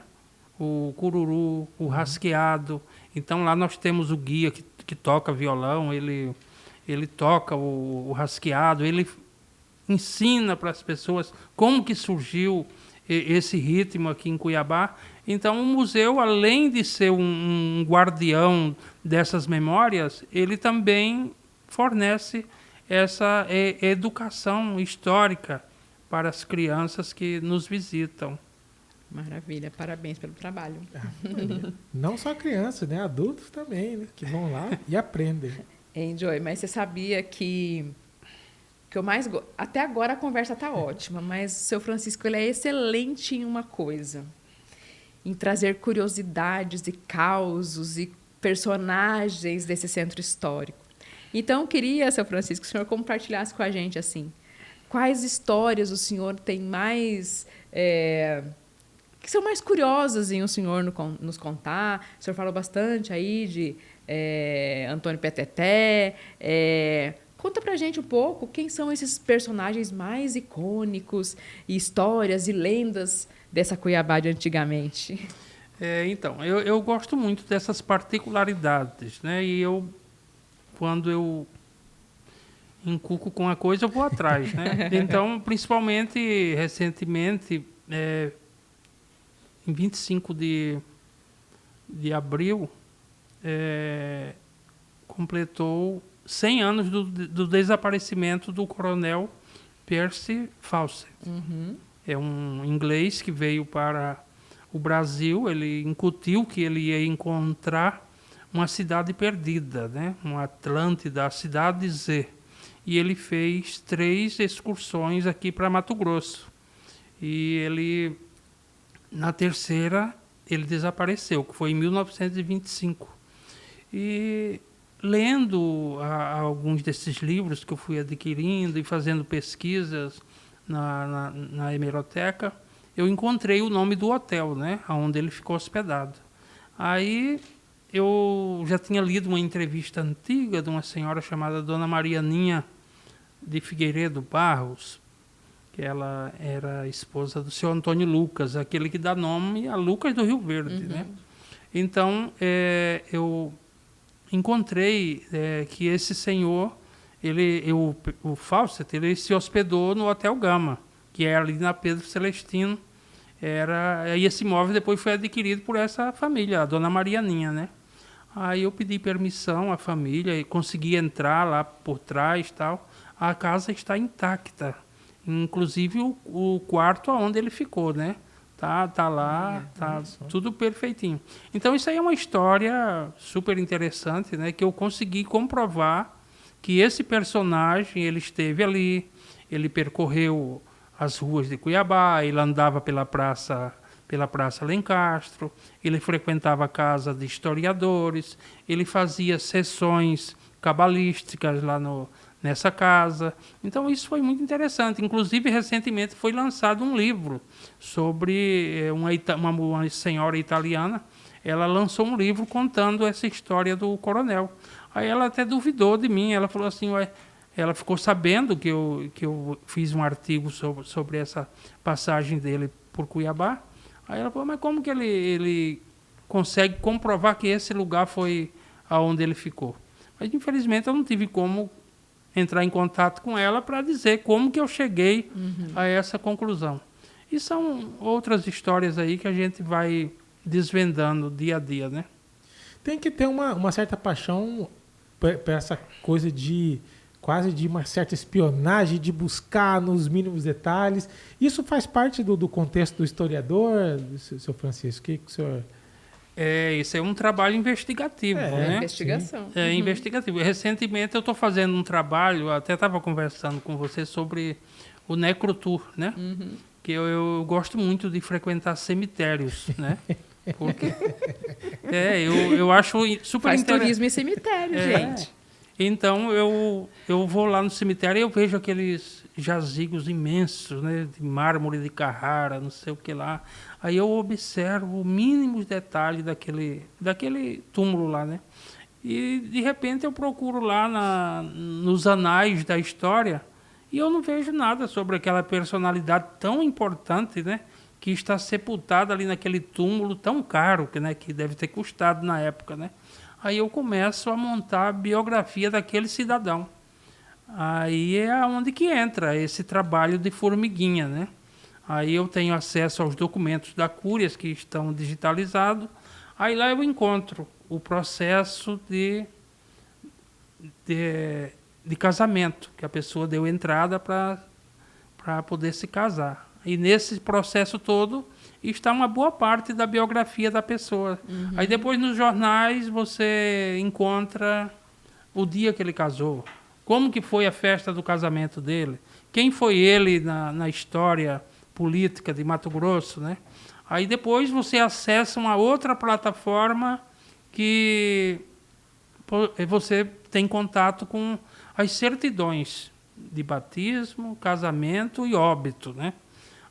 O cururu, o rasqueado. Então, lá nós temos o guia que toca violão, ele toca o rasqueado, ele ensina para as pessoas como que surgiu esse ritmo aqui em Cuiabá. Então, o museu, além de ser um guardião dessas memórias, ele também fornece essa educação histórica para as crianças que nos visitam. Maravilha, parabéns pelo trabalho. Não só crianças, né? Adultos também, né? Que vão lá e aprendem. Joy, mas você sabia que eu mais até agora a conversa está ótima, mas o seu Francisco ele é excelente em uma coisa, em trazer curiosidades e causos e personagens desse centro histórico. Então, eu queria, seu Francisco, que o senhor compartilhasse com a gente assim, quais histórias o senhor tem mais que são mais curiosas em o senhor nos contar. O senhor falou bastante aí de Antônio Peteté. Conta pra gente um pouco quem são esses personagens mais icônicos, e histórias e lendas dessa Cuiabá de antigamente. Então, eu gosto muito dessas particularidades, né? E quando eu encuco com a coisa, eu vou atrás, né? Então, principalmente, recentemente, em 25 de abril, completou 100 anos do desaparecimento do coronel Percy Fawcett. É um inglês que veio para o Brasil, ele incutiu que ele ia encontrar uma cidade perdida, né? Uma Atlântida, a cidade Z. E ele fez 3 excursões aqui para Mato Grosso. E ele, na terceira, ele desapareceu, que foi em 1925. E lendo alguns desses livros que eu fui adquirindo e fazendo pesquisas na hemeroteca, eu encontrei o nome do hotel, né, onde ele ficou hospedado. Aí eu já tinha lido uma entrevista antiga de uma senhora chamada Dona Marianinha de Figueiredo Barros, que ela era esposa do seu Antônio Lucas, aquele que dá nome a Lucas do Rio Verde. Né? Então, eu encontrei que esse senhor, o Fawcett, ele se hospedou no Hotel Gama, que é ali na Pedro Celestino. E esse imóvel depois foi adquirido por essa família, a Dona Marianinha, né? Aí eu pedi permissão à família e consegui entrar lá por trás e tal. A casa está intacta, inclusive o quarto onde ele ficou, né? Tá lá, tá tudo perfeitinho. Então isso aí é uma história super interessante, né? Que eu consegui comprovar que esse personagem, ele esteve ali, ele percorreu as ruas de Cuiabá, ele andava pela Praça Lencastro, ele frequentava a casa de historiadores, ele fazia sessões cabalísticas lá nessa casa. Então isso foi muito interessante. Inclusive, recentemente foi lançado um livro sobre uma senhora italiana. Ela lançou um livro contando essa história do coronel. Aí ela até duvidou de mim, ela falou assim, ela ficou sabendo que eu fiz um artigo sobre essa passagem dele por Cuiabá. Aí ela falou, mas como que ele consegue comprovar que esse lugar foi aonde ele ficou? Mas, infelizmente, eu não tive como entrar em contato com ela para dizer como que eu cheguei a essa conclusão. E são outras histórias aí que a gente vai desvendando dia a dia, né? Tem que ter uma certa paixão para essa coisa quase de uma certa espionagem, de buscar nos mínimos detalhes. Isso faz parte do contexto do historiador, seu Francisco? O que o senhor Isso é um trabalho investigativo, né? Investigação. É investigativo. Recentemente eu estou fazendo um trabalho, até estava conversando com você sobre o necrotour, né? Que eu gosto muito de frequentar cemitérios, né? Porque eu acho super Faz interessante. turismo em cemitério, gente. Então eu vou lá no cemitério e eu vejo aqueles jazigos imensos, né, de mármore de Carrara, não sei o que lá. Aí eu observo mínimos detalhes daquele túmulo lá, né? E de repente eu procuro lá nos anais da história e eu não vejo nada sobre aquela personalidade tão importante, né, que está sepultada ali naquele túmulo tão caro, né, que deve ter custado na época, né? Aí eu começo a montar a biografia daquele cidadão. Aí é onde que entra esse trabalho de formiguinha, né? Aí eu tenho acesso aos documentos da Cúrias que estão digitalizados. Aí lá eu encontro o processo de casamento, que a pessoa deu entrada para poder se casar. E nesse processo todo está uma boa parte da biografia da pessoa. Aí depois nos jornais você encontra o dia que ele casou, como que foi a festa do casamento dele, quem foi ele na história política de Mato Grosso, né? Aí depois você acessa uma outra plataforma que você tem contato com as certidões de batismo, casamento e óbito, né?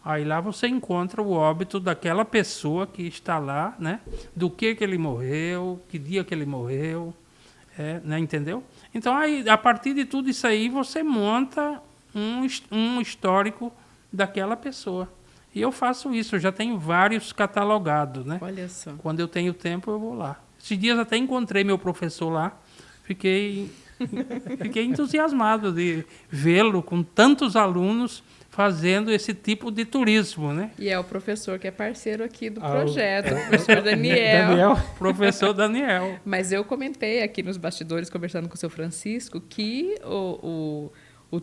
Aí lá você encontra o óbito daquela pessoa que está lá, né? Do que ele morreu, que dia que ele morreu, né? Entendeu? Então, aí, a partir de tudo isso aí, você monta um histórico daquela pessoa. E eu faço isso, eu já tenho vários catalogados, né? Olha só. Quando eu tenho tempo, eu vou lá. Esses dias até encontrei meu professor lá, fiquei entusiasmado de vê-lo com tantos alunos fazendo esse tipo de turismo, né? E é o professor que é parceiro aqui do projeto, o professor Daniel. Professor Daniel. Mas eu comentei aqui nos bastidores, conversando com o seu Francisco, que o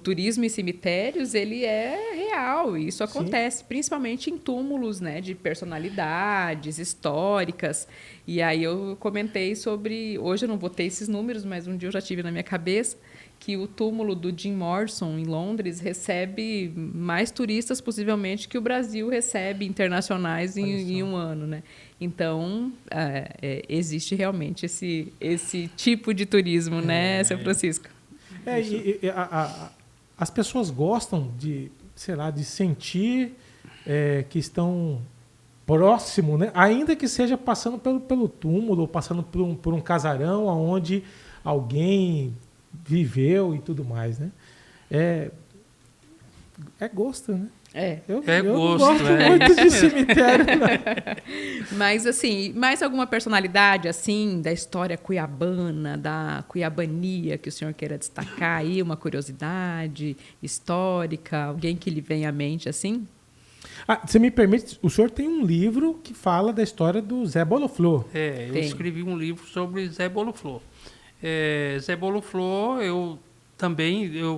turismo em cemitérios, ele é real. E isso acontece principalmente em túmulos, né, de personalidades históricas. E aí eu comentei sobre... Hoje eu não botei esses números, mas um dia eu já tive na minha cabeça que o túmulo do Jim Morrison, em Londres, recebe mais turistas, possivelmente, que o Brasil recebe internacionais em um ano, né? Então, existe realmente esse tipo de turismo, né, seu Francisco? As pessoas gostam de, sei lá, de sentir que estão próximo, né? Ainda que seja passando pelo túmulo, ou passando por um casarão onde alguém viveu e tudo mais, né? É gosto, né? Eu gosto muito de cemitério. Mas, assim, mais alguma personalidade, assim, da história cuiabana, da cuiabania, que o senhor queira destacar aí, uma curiosidade histórica, alguém que lhe vem à mente, assim? Você me permite, o senhor tem um livro que fala da história do Zé Boloflor. Eu escrevi um livro sobre Zé Boloflor. Zé Boloflor, eu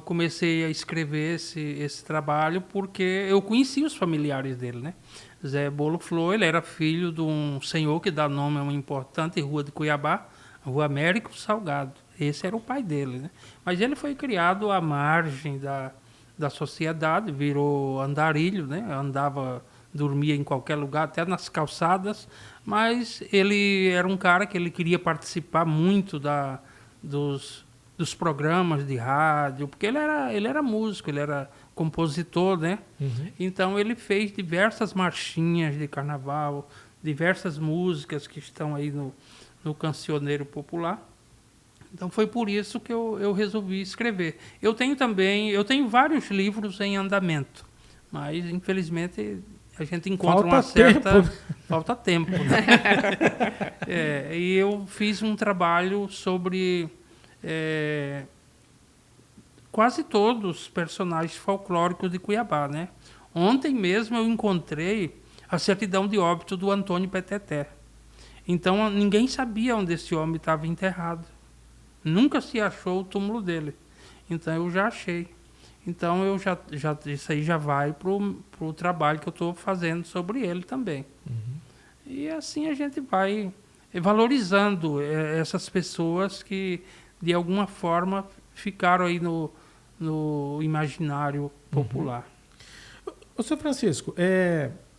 comecei a escrever esse trabalho porque eu conheci os familiares dele, né? Zé Boloflor, ele era filho de um senhor que dá nome a uma importante rua de Cuiabá, Rua Américo Salgado. Esse era o pai dele, né? Mas ele foi criado à margem da sociedade, virou andarilho, né? Dormia em qualquer lugar, até nas calçadas, mas ele era um cara que ele queria participar muito dos programas de rádio, porque ele era músico, ele era compositor, né? Uhum. Então ele fez diversas marchinhas de carnaval, diversas músicas que estão aí no cancioneiro popular. Então foi por isso que eu resolvi escrever. Eu tenho vários livros em andamento, mas infelizmente a gente encontra falta tempo, né? E eu fiz um trabalho sobre quase todos os personagens folclóricos de Cuiabá, né? Ontem mesmo eu encontrei a certidão de óbito do Antônio Peteté. Então ninguém sabia onde esse homem estava enterrado. Nunca se achou o túmulo dele. Então eu já achei. Então isso aí já vai pro trabalho que eu estou fazendo sobre ele também. Uhum. E assim a gente vai valorizando essas pessoas que, de alguma forma, ficaram aí no imaginário popular. Ô, seu Francisco,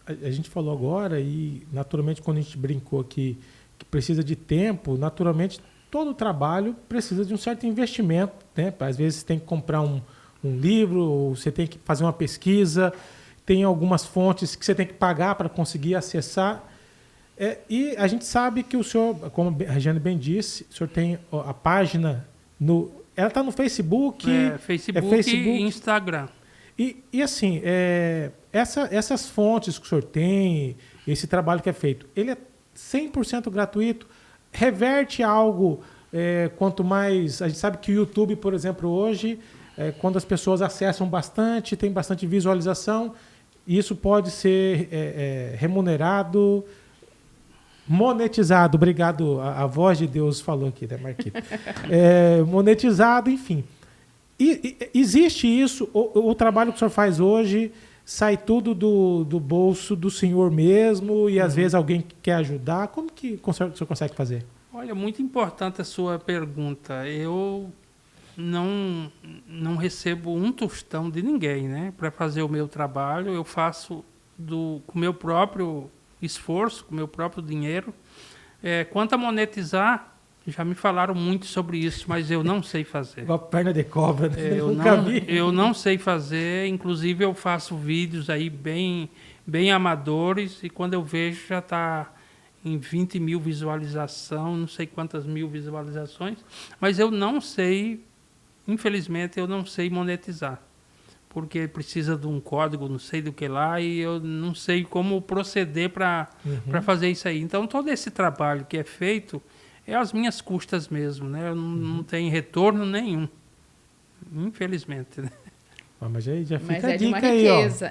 a gente falou agora e, naturalmente, quando a gente brincou aqui que precisa de tempo, naturalmente, todo trabalho precisa de um certo investimento, né? Às vezes você tem que comprar um livro, ou você tem que fazer uma pesquisa, tem algumas fontes que você tem que pagar para conseguir acessar. E a gente sabe que o senhor, como a Regiane bem disse, o senhor tem a página ela está no Facebook, Facebook e Instagram. E assim, essas fontes que o senhor tem, esse trabalho que é feito, ele é 100% gratuito, reverte algo, quanto mais... A gente sabe que o YouTube, por exemplo, hoje, quando as pessoas acessam bastante, tem bastante visualização, isso pode ser remunerado, monetizado, obrigado, a voz de Deus falou aqui, né, Marquito? Monetizado, enfim. E existe isso, o trabalho que o senhor faz hoje sai tudo do bolso do senhor mesmo e às vezes alguém quer ajudar. Como que o senhor consegue fazer? Olha, muito importante a sua pergunta. Eu não recebo um tostão de ninguém, né? Para fazer o meu trabalho, eu faço com o meu próprio esforço, com o meu próprio dinheiro. Quanto a monetizar, já me falaram muito sobre isso, mas eu não sei fazer. Igual perna de cobra, né? Eu não sei fazer, inclusive eu faço vídeos aí bem amadores e quando eu vejo já está em 20 mil visualizações, não sei quantas mil visualizações, mas eu não sei, infelizmente, eu não sei monetizar, porque precisa de um código, não sei do que lá, e eu não sei como proceder para fazer isso aí. Então, todo esse trabalho que é feito é às minhas custas mesmo, né? Eu não tenho retorno nenhum, infelizmente, né? Mas aí já fica a dica aí, ó. Se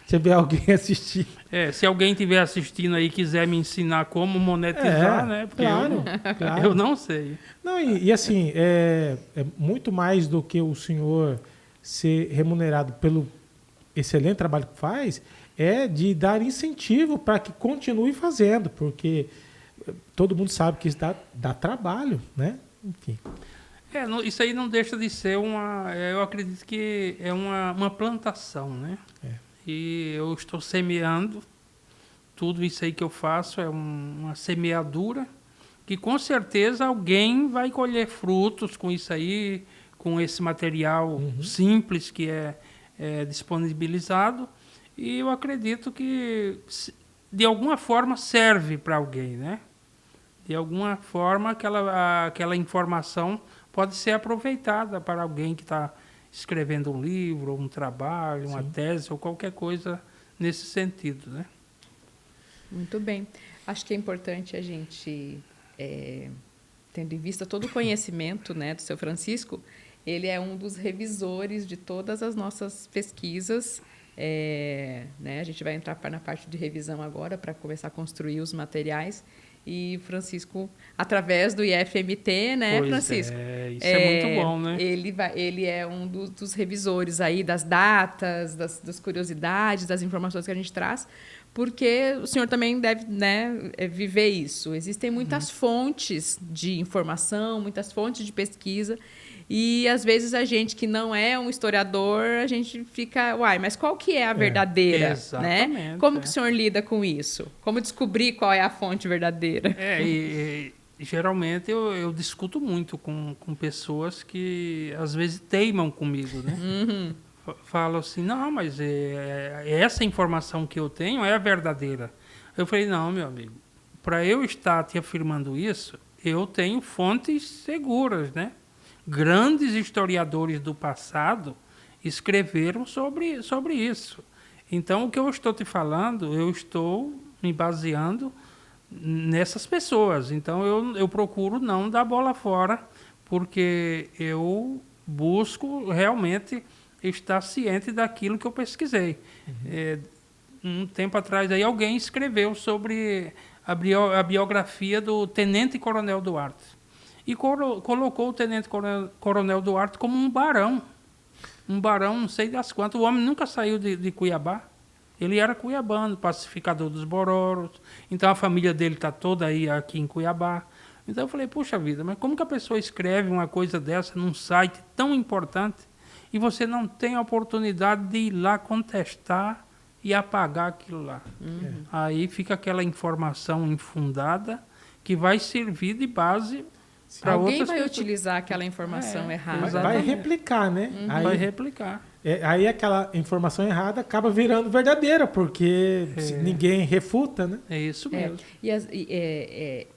tiver alguém assistir. Se alguém estiver assistindo aí e quiser me ensinar como monetizar, né? Porque claro. Eu não sei. Não, e assim, é muito mais do que o senhor ser remunerado pelo excelente trabalho que faz, é de dar incentivo para que continue fazendo, porque todo mundo sabe que isso dá trabalho, né? Enfim. Isso aí não deixa de ser eu acredito que é uma plantação, né? E eu estou semeando, tudo isso aí que eu faço é uma semeadura, que com certeza alguém vai colher frutos com isso aí, com esse material simples que é disponibilizado, e eu acredito que de alguma forma serve para alguém, né? De alguma forma aquela informação pode ser aproveitada para alguém que está escrevendo um livro, um trabalho, uma tese ou qualquer coisa nesse sentido, né? Muito bem. Acho que é importante a gente, tendo em vista todo o conhecimento, né, do seu Francisco, ele é um dos revisores de todas as nossas pesquisas. Né, a gente vai entrar na parte de revisão agora para começar a construir os materiais. E Francisco, através do IFMT, né, pois Francisco? Isso é muito bom, né? Ele é um dos revisores aí das datas, das curiosidades, das informações que a gente traz, porque o senhor também deve, né, viver isso. Existem muitas fontes de informação, muitas fontes de pesquisa, e às vezes a gente que não é um historiador, a gente fica, mas qual que é a verdadeira? Exatamente. Né? Como que o senhor lida com isso? Como descobrir qual é a fonte verdadeira? Geralmente eu discuto muito com pessoas que às vezes teimam comigo, né? Falam assim, não, mas essa informação que eu tenho é a verdadeira. Eu falei, não, meu amigo, para eu estar te afirmando isso, eu tenho fontes seguras, né? Grandes historiadores do passado escreveram sobre isso. Então, o que eu estou te falando, eu estou me baseando nessas pessoas. Então, eu procuro não dar bola fora, porque eu busco realmente estar ciente daquilo que eu pesquisei. Um tempo atrás, aí, alguém escreveu sobre a biografia do Tenente Coronel Duarte. E colocou o Tenente Coronel Duarte como um barão. Um barão, não sei das quantas. O homem nunca saiu de Cuiabá. Ele era cuiabano, pacificador dos Bororos. Então, a família dele está toda aí aqui em Cuiabá. Então, eu falei, puxa vida, mas como que a pessoa escreve uma coisa dessa num site tão importante e você não tem a oportunidade de ir lá contestar e apagar aquilo lá? Aí fica aquela informação infundada que vai servir de base para outras Alguém vai pessoas. utilizar aquela informação errada. Vai replicar, né? Vai replicar. Aí aquela informação errada acaba virando verdadeira, porque ninguém refuta, né? É isso mesmo. E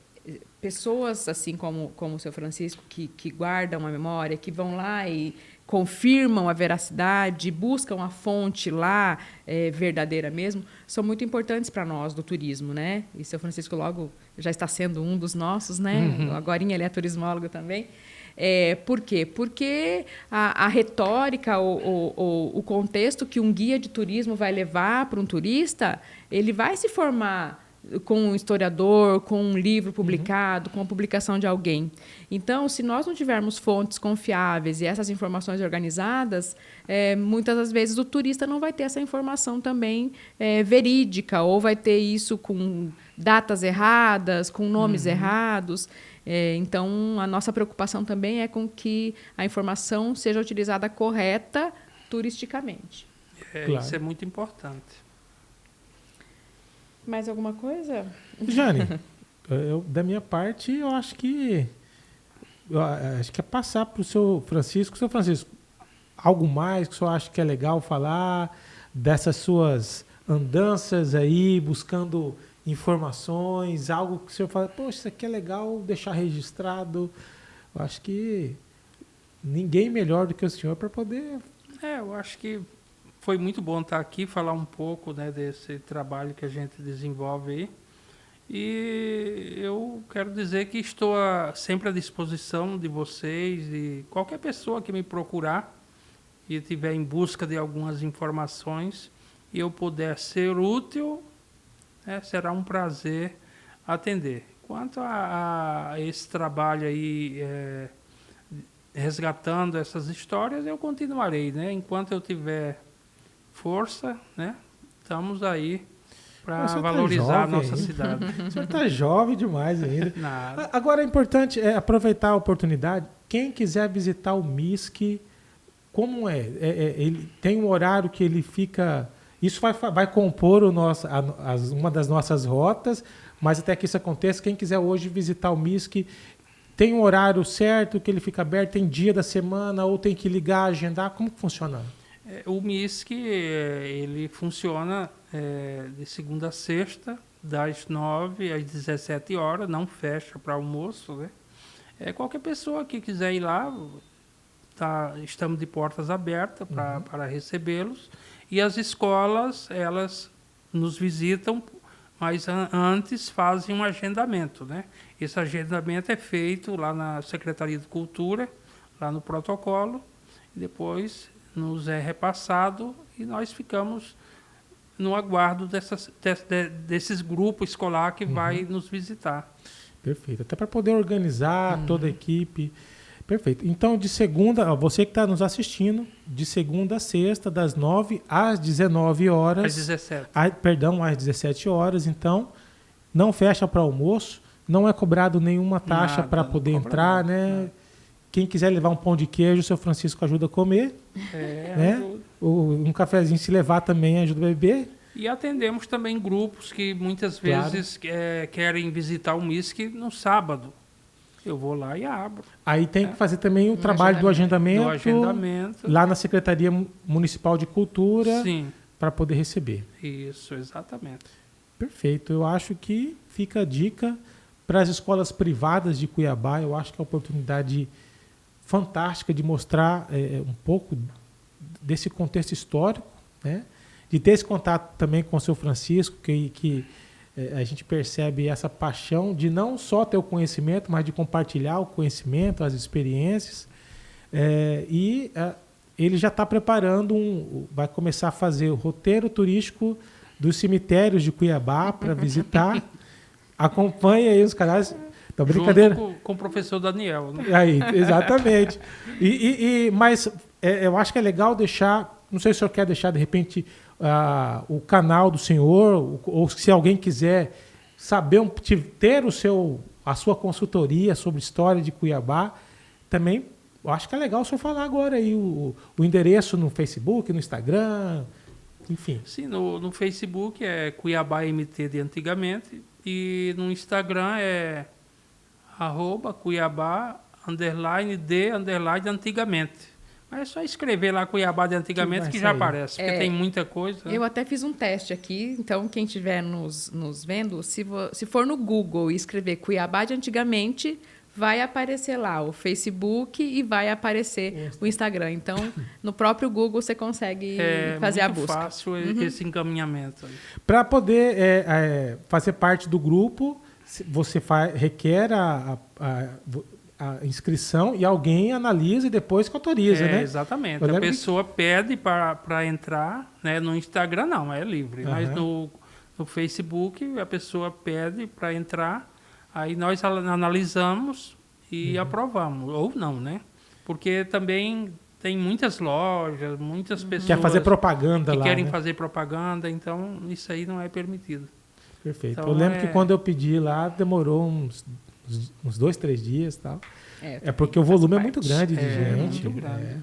pessoas assim como o seu Francisco, que guardam a memória, que vão lá e confirmam a veracidade, buscam a fonte lá verdadeira mesmo, são muito importantes para nós do turismo, né? E seu Francisco logo já está sendo um dos nossos, né? Agorinha ele é turismólogo também. Por quê? Porque a retórica, o contexto que um guia de turismo vai levar para um turista, ele vai se formar com um historiador, com um livro publicado, com a publicação de alguém. Então, se nós não tivermos fontes confiáveis e essas informações organizadas, muitas das vezes o turista não vai ter essa informação também verídica, ou vai ter isso com datas erradas, com nomes errados. Então, a nossa preocupação também é com que a informação seja utilizada correta turisticamente. Claro. Isso é muito importante. Mais alguma coisa? Jane, da minha parte, eu acho que é passar para o seu Francisco. Seu Francisco, algo mais que o senhor acha que é legal falar dessas suas andanças aí, buscando informações, algo que o senhor fala, poxa, isso aqui é legal deixar registrado. Eu acho que ninguém melhor do que o senhor para poder... Eu acho que foi muito bom estar aqui, falar um pouco, né, desse trabalho que a gente desenvolve aí. E eu quero dizer que estou sempre à disposição de vocês e qualquer pessoa que me procurar e estiver em busca de algumas informações e eu puder ser útil, será um prazer atender. Quanto a esse trabalho aí, resgatando essas histórias, eu continuarei, né? Enquanto eu tiver força, né? Estamos aí para valorizar a nossa cidade. O senhor está jovem demais ainda. Nada. Agora é importante aproveitar a oportunidade. Quem quiser visitar o MISC, como é? Ele tem um horário que ele fica... Isso vai compor uma das nossas rotas, mas até que isso aconteça, quem quiser hoje visitar o MISC, tem um horário certo que ele fica aberto, tem dia da semana, ou tem que ligar, agendar? Como que funciona? O MISC ele funciona de segunda a sexta, das 9 às 17 horas, não fecha para almoço, né? Qualquer pessoa que quiser ir lá, estamos de portas abertas para recebê-los. E as escolas, elas nos visitam, mas antes fazem um agendamento, né? Esse agendamento é feito lá na Secretaria de Cultura, lá no protocolo, e depois nos é repassado e nós ficamos no aguardo desses grupos escolar que vai nos visitar. Perfeito. Até para poder organizar toda a equipe. Perfeito. Então, de segunda, você que está nos assistindo, de segunda a sexta, das 9 às 19 horas. Às 17. Às 17 horas. Então, não fecha para almoço, não é cobrado nenhuma taxa para poder entrar, né? Nada. Quem quiser levar um pão de queijo, o seu Francisco ajuda a comer. Né? Ajuda. Um cafezinho, se levar, também ajuda a beber. E atendemos também grupos que muitas vezes querem visitar o MISC no sábado. Eu vou lá e abro. Aí tem que fazer também o trabalho do agendamento lá na Secretaria Municipal de Cultura para poder receber. Isso, exatamente. Perfeito. Eu acho que fica a dica para as escolas privadas de Cuiabá. Eu acho que é uma oportunidade fantástica de mostrar um pouco desse contexto histórico, né? De ter esse contato também com o seu Francisco, que a gente percebe essa paixão de não só ter o conhecimento, mas de compartilhar o conhecimento, as experiências. Ele já está preparando, vai começar a fazer o roteiro turístico dos cemitérios de Cuiabá para visitar. Acompanhe aí os canais. Então, brincadeira. Junto com o professor Daniel. Né? Aí, exatamente. Mas eu acho que é legal deixar, não sei se o senhor quer deixar, de repente, o canal do senhor, ou se alguém quiser saber, ter a sua consultoria sobre história de Cuiabá, também eu acho que é legal o senhor falar agora aí o endereço no Facebook, no Instagram, enfim. Sim, no Facebook é Cuiabá MT de antigamente e no Instagram é @Cuiabá_de_antigamente. Mas é só escrever lá Cuiabá de antigamente que já aparece, porque tem muita coisa. Né? Eu até fiz um teste aqui, então quem estiver nos vendo, se for no Google e escrever Cuiabá de antigamente, vai aparecer lá o Facebook e vai aparecer o Instagram. Então, no próprio Google você consegue fazer a busca. É muito fácil esse encaminhamento. Para poder fazer parte do grupo, você requer a inscrição e alguém analisa e depois que autoriza, né? Exatamente. A pessoa pede para entrar, né? No Instagram não, é livre. Mas no Facebook a pessoa pede para entrar. Aí nós analisamos e aprovamos, ou não, né? Porque também tem muitas lojas, muitas pessoas quer fazer propaganda que lá, querem né? fazer propaganda, então isso aí não é permitido. Perfeito. Então, eu lembro que quando eu pedi lá, demorou uns 2-3 dias e tal. Porque o volume é muito grande de gente. Muito grande.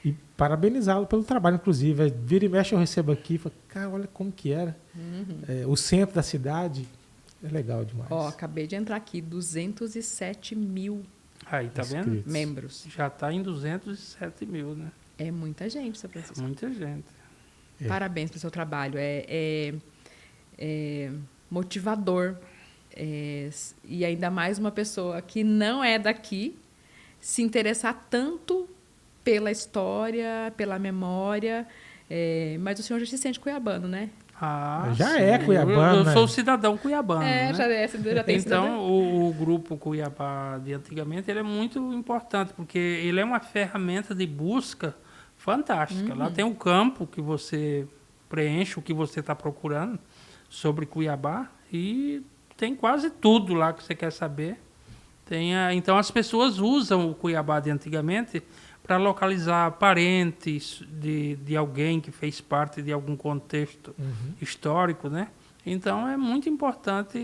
E parabenizá-lo pelo trabalho, inclusive. Vira e mexe eu recebo aqui e falo, cara, olha como que era. O centro da cidade. É legal demais. Acabei de entrar aqui, 207 mil aí, tá vendo? membros. Já está em 207 mil, né? É muita gente, seu Francisco. Muita gente. Parabéns pelo seu trabalho. É motivador. E ainda mais uma pessoa que não é daqui se interessar tanto pela história, pela memória. Mas o senhor já se sente cuiabano, né? Já sim. é cuiabano. Eu sou cidadão cuiabano. Né? Já tem então, cidadão. o grupo Cuiabá de antigamente ele é muito importante, porque ele é uma ferramenta de busca fantástica. Lá tem um campo que você preenche o que você está procurando sobre Cuiabá e tem quase tudo lá que você quer saber. Então, as pessoas usam o Cuiabá de antigamente para localizar parentes de alguém que fez parte de algum contexto histórico, né? Então, é muito importante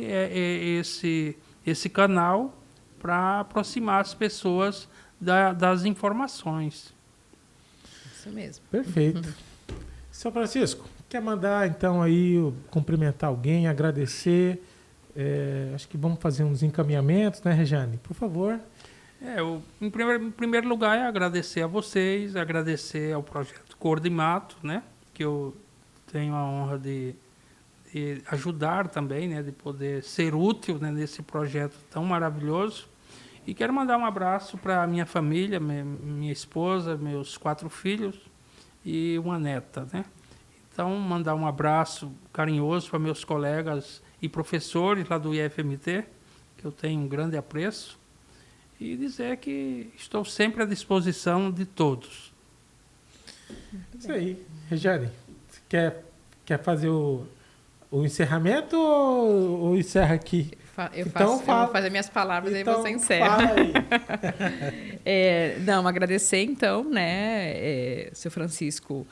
esse canal para aproximar as pessoas das informações. Isso mesmo. Perfeito. Seu Francisco, quer mandar, então, aí, cumprimentar alguém, agradecer? Acho que vamos fazer uns encaminhamentos, né, Rejane? Por favor. Em primeiro lugar, é agradecer a vocês, agradecer ao projeto Cor de Mato, né, que eu tenho a honra de ajudar também, né, de poder ser útil, né, nesse projeto tão maravilhoso. E quero mandar um abraço para a minha família, minha esposa, meus 4 filhos e uma neta, né? Então, mandar um abraço carinhoso para meus colegas e professores lá do IFMT, que eu tenho um grande apreço. E dizer que estou sempre à disposição de todos. Isso aí. Rejane, quer fazer o encerramento ou encerra aqui? Eu vou fazer minhas palavras e aí você encerra. Fala aí. Agradecer então, né, seu Francisco,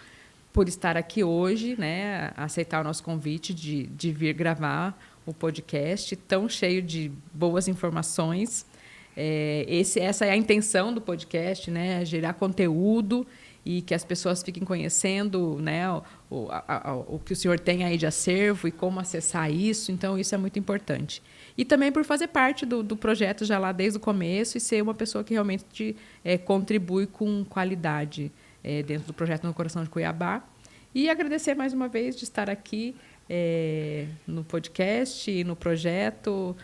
por estar aqui hoje, né, aceitar o nosso convite de vir gravar o podcast tão cheio de boas informações. Essa é a intenção do podcast, né? Gerar conteúdo e que as pessoas fiquem conhecendo, né, o que o senhor tem aí de acervo e como acessar isso. Então, isso é muito importante. E também por fazer parte do projeto já lá desde o começo e ser uma pessoa que realmente contribui com qualidade dentro do projeto No Coração de Cuiabá. E agradecer mais uma vez de estar aqui no podcast e no projeto.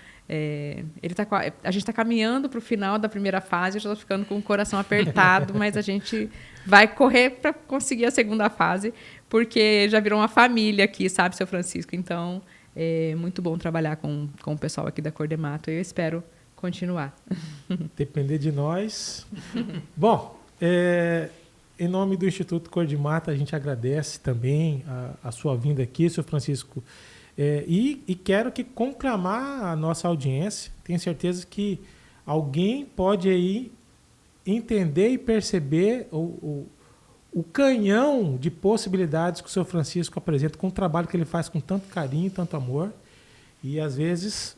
A gente está caminhando para o final da primeira fase, eu já estou ficando com o coração apertado, mas a gente vai correr para conseguir a segunda fase, porque já virou uma família aqui, sabe, seu Francisco? Então, é muito bom trabalhar com o pessoal aqui da Cor de Mato e eu espero continuar. Depender de nós. Bom, em nome do Instituto Cor de Mato, a gente agradece também a sua vinda aqui, seu Francisco. E quero que conclamar a nossa audiência. Tenho certeza que alguém pode aí entender e perceber o o canhão de possibilidades que o Sr. Francisco apresenta com o trabalho que ele faz com tanto carinho, tanto amor. E, às vezes,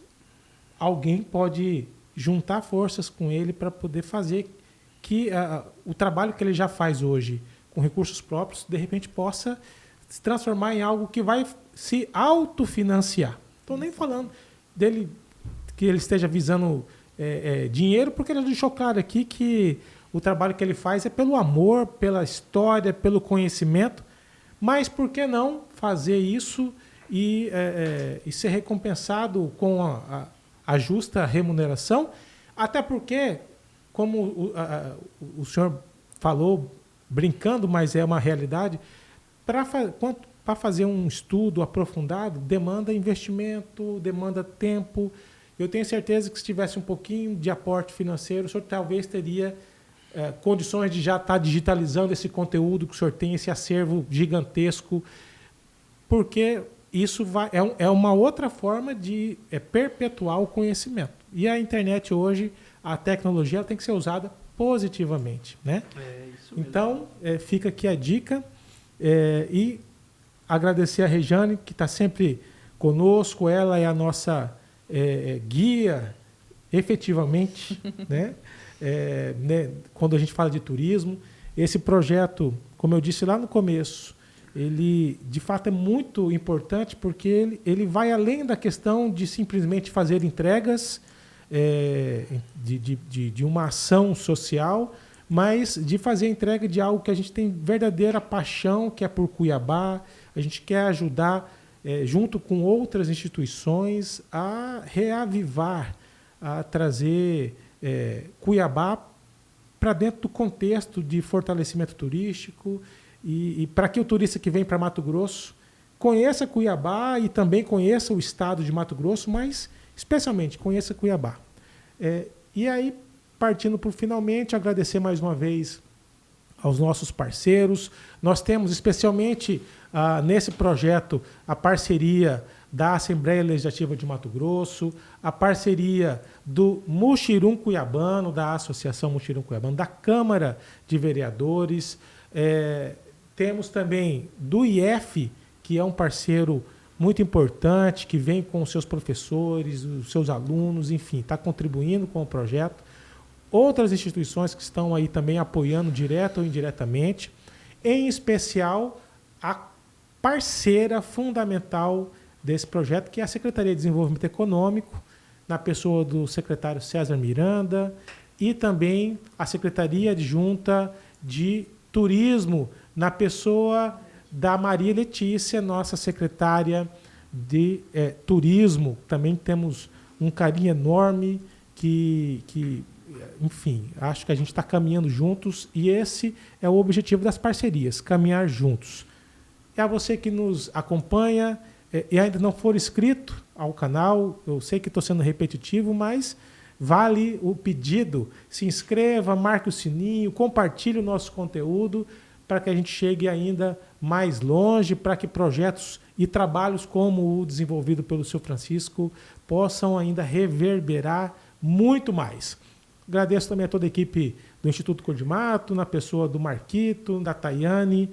alguém pode juntar forças com ele para poder fazer que o trabalho que ele já faz hoje com recursos próprios, de repente, possa se transformar em algo que vai se autofinanciar. Estou nem falando dele que ele esteja visando dinheiro, porque ele deixou claro aqui que o trabalho que ele faz é pelo amor, pela história, pelo conhecimento, mas por que não fazer isso e ser recompensado com a justa remuneração? Até porque, como o senhor falou, brincando, mas é uma realidade, para fazer um estudo aprofundado, demanda investimento, demanda tempo. Eu tenho certeza que se tivesse um pouquinho de aporte financeiro, o senhor talvez teria condições de já estar digitalizando esse conteúdo que o senhor tem, esse acervo gigantesco, porque isso é uma outra forma de perpetuar o conhecimento. E a internet hoje, a tecnologia, ela tem que ser usada positivamente, né? Isso mesmo. Então, fica aqui a dica e agradecer a Rejane, que está sempre conosco. Ela é a nossa guia, efetivamente, né? Quando a gente fala de turismo. Esse projeto, como eu disse lá no começo, ele de fato é muito importante porque ele vai além da questão de simplesmente fazer entregas de uma ação social, mas de fazer entrega de algo que a gente tem verdadeira paixão, que é por Cuiabá. A gente quer ajudar, junto com outras instituições, a reavivar, a trazer Cuiabá para dentro do contexto de fortalecimento turístico e para que o turista que vem para Mato Grosso conheça Cuiabá e também conheça o estado de Mato Grosso, mas especialmente conheça Cuiabá. E aí, partindo para o finalmente, agradecer mais uma vez aos nossos parceiros. Nós temos especialmente nesse projeto a parceria da Assembleia Legislativa de Mato Grosso, a parceria do Muxirum Cuiabano, da Associação Muxirum Cuiabano, da Câmara de Vereadores. Temos também do IF, que é um parceiro muito importante, que vem com os seus professores, os seus alunos, enfim, está contribuindo com o projeto. Outras instituições que estão aí também apoiando direto ou indiretamente, em especial a parceira fundamental desse projeto, que é a Secretaria de Desenvolvimento Econômico, na pessoa do secretário César Miranda, e também a Secretaria Adjunta de Turismo, na pessoa da Maria Letícia, nossa secretária de Turismo. Também temos um carinho enorme que enfim, acho que a gente está caminhando juntos e esse é o objetivo das parcerias, caminhar juntos. E a você que nos acompanha e ainda não for inscrito ao canal, eu sei que estou sendo repetitivo, mas vale o pedido. Se inscreva, marque o sininho, compartilhe o nosso conteúdo para que a gente chegue ainda mais longe, para que projetos e trabalhos como o desenvolvido pelo Sr. Francisco possam ainda reverberar muito mais. Agradeço também a toda a equipe do Instituto Cor de Mato, na pessoa do Marquito, da Tayane,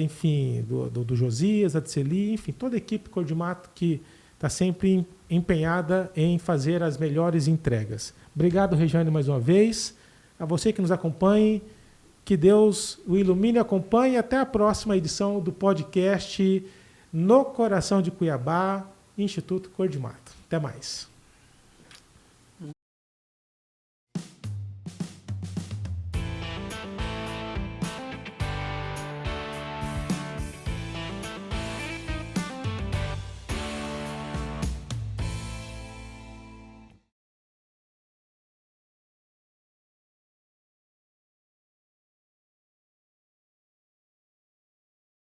enfim, do Josias, da Tseli, enfim, toda a equipe Cor de Mato que está sempre empenhada em fazer as melhores entregas. Obrigado, Rejane, mais uma vez. A você que nos acompanhe, que Deus o ilumine e acompanhe. Até a próxima edição do podcast No Coração de Cuiabá, Instituto Cor de Mato. Até mais.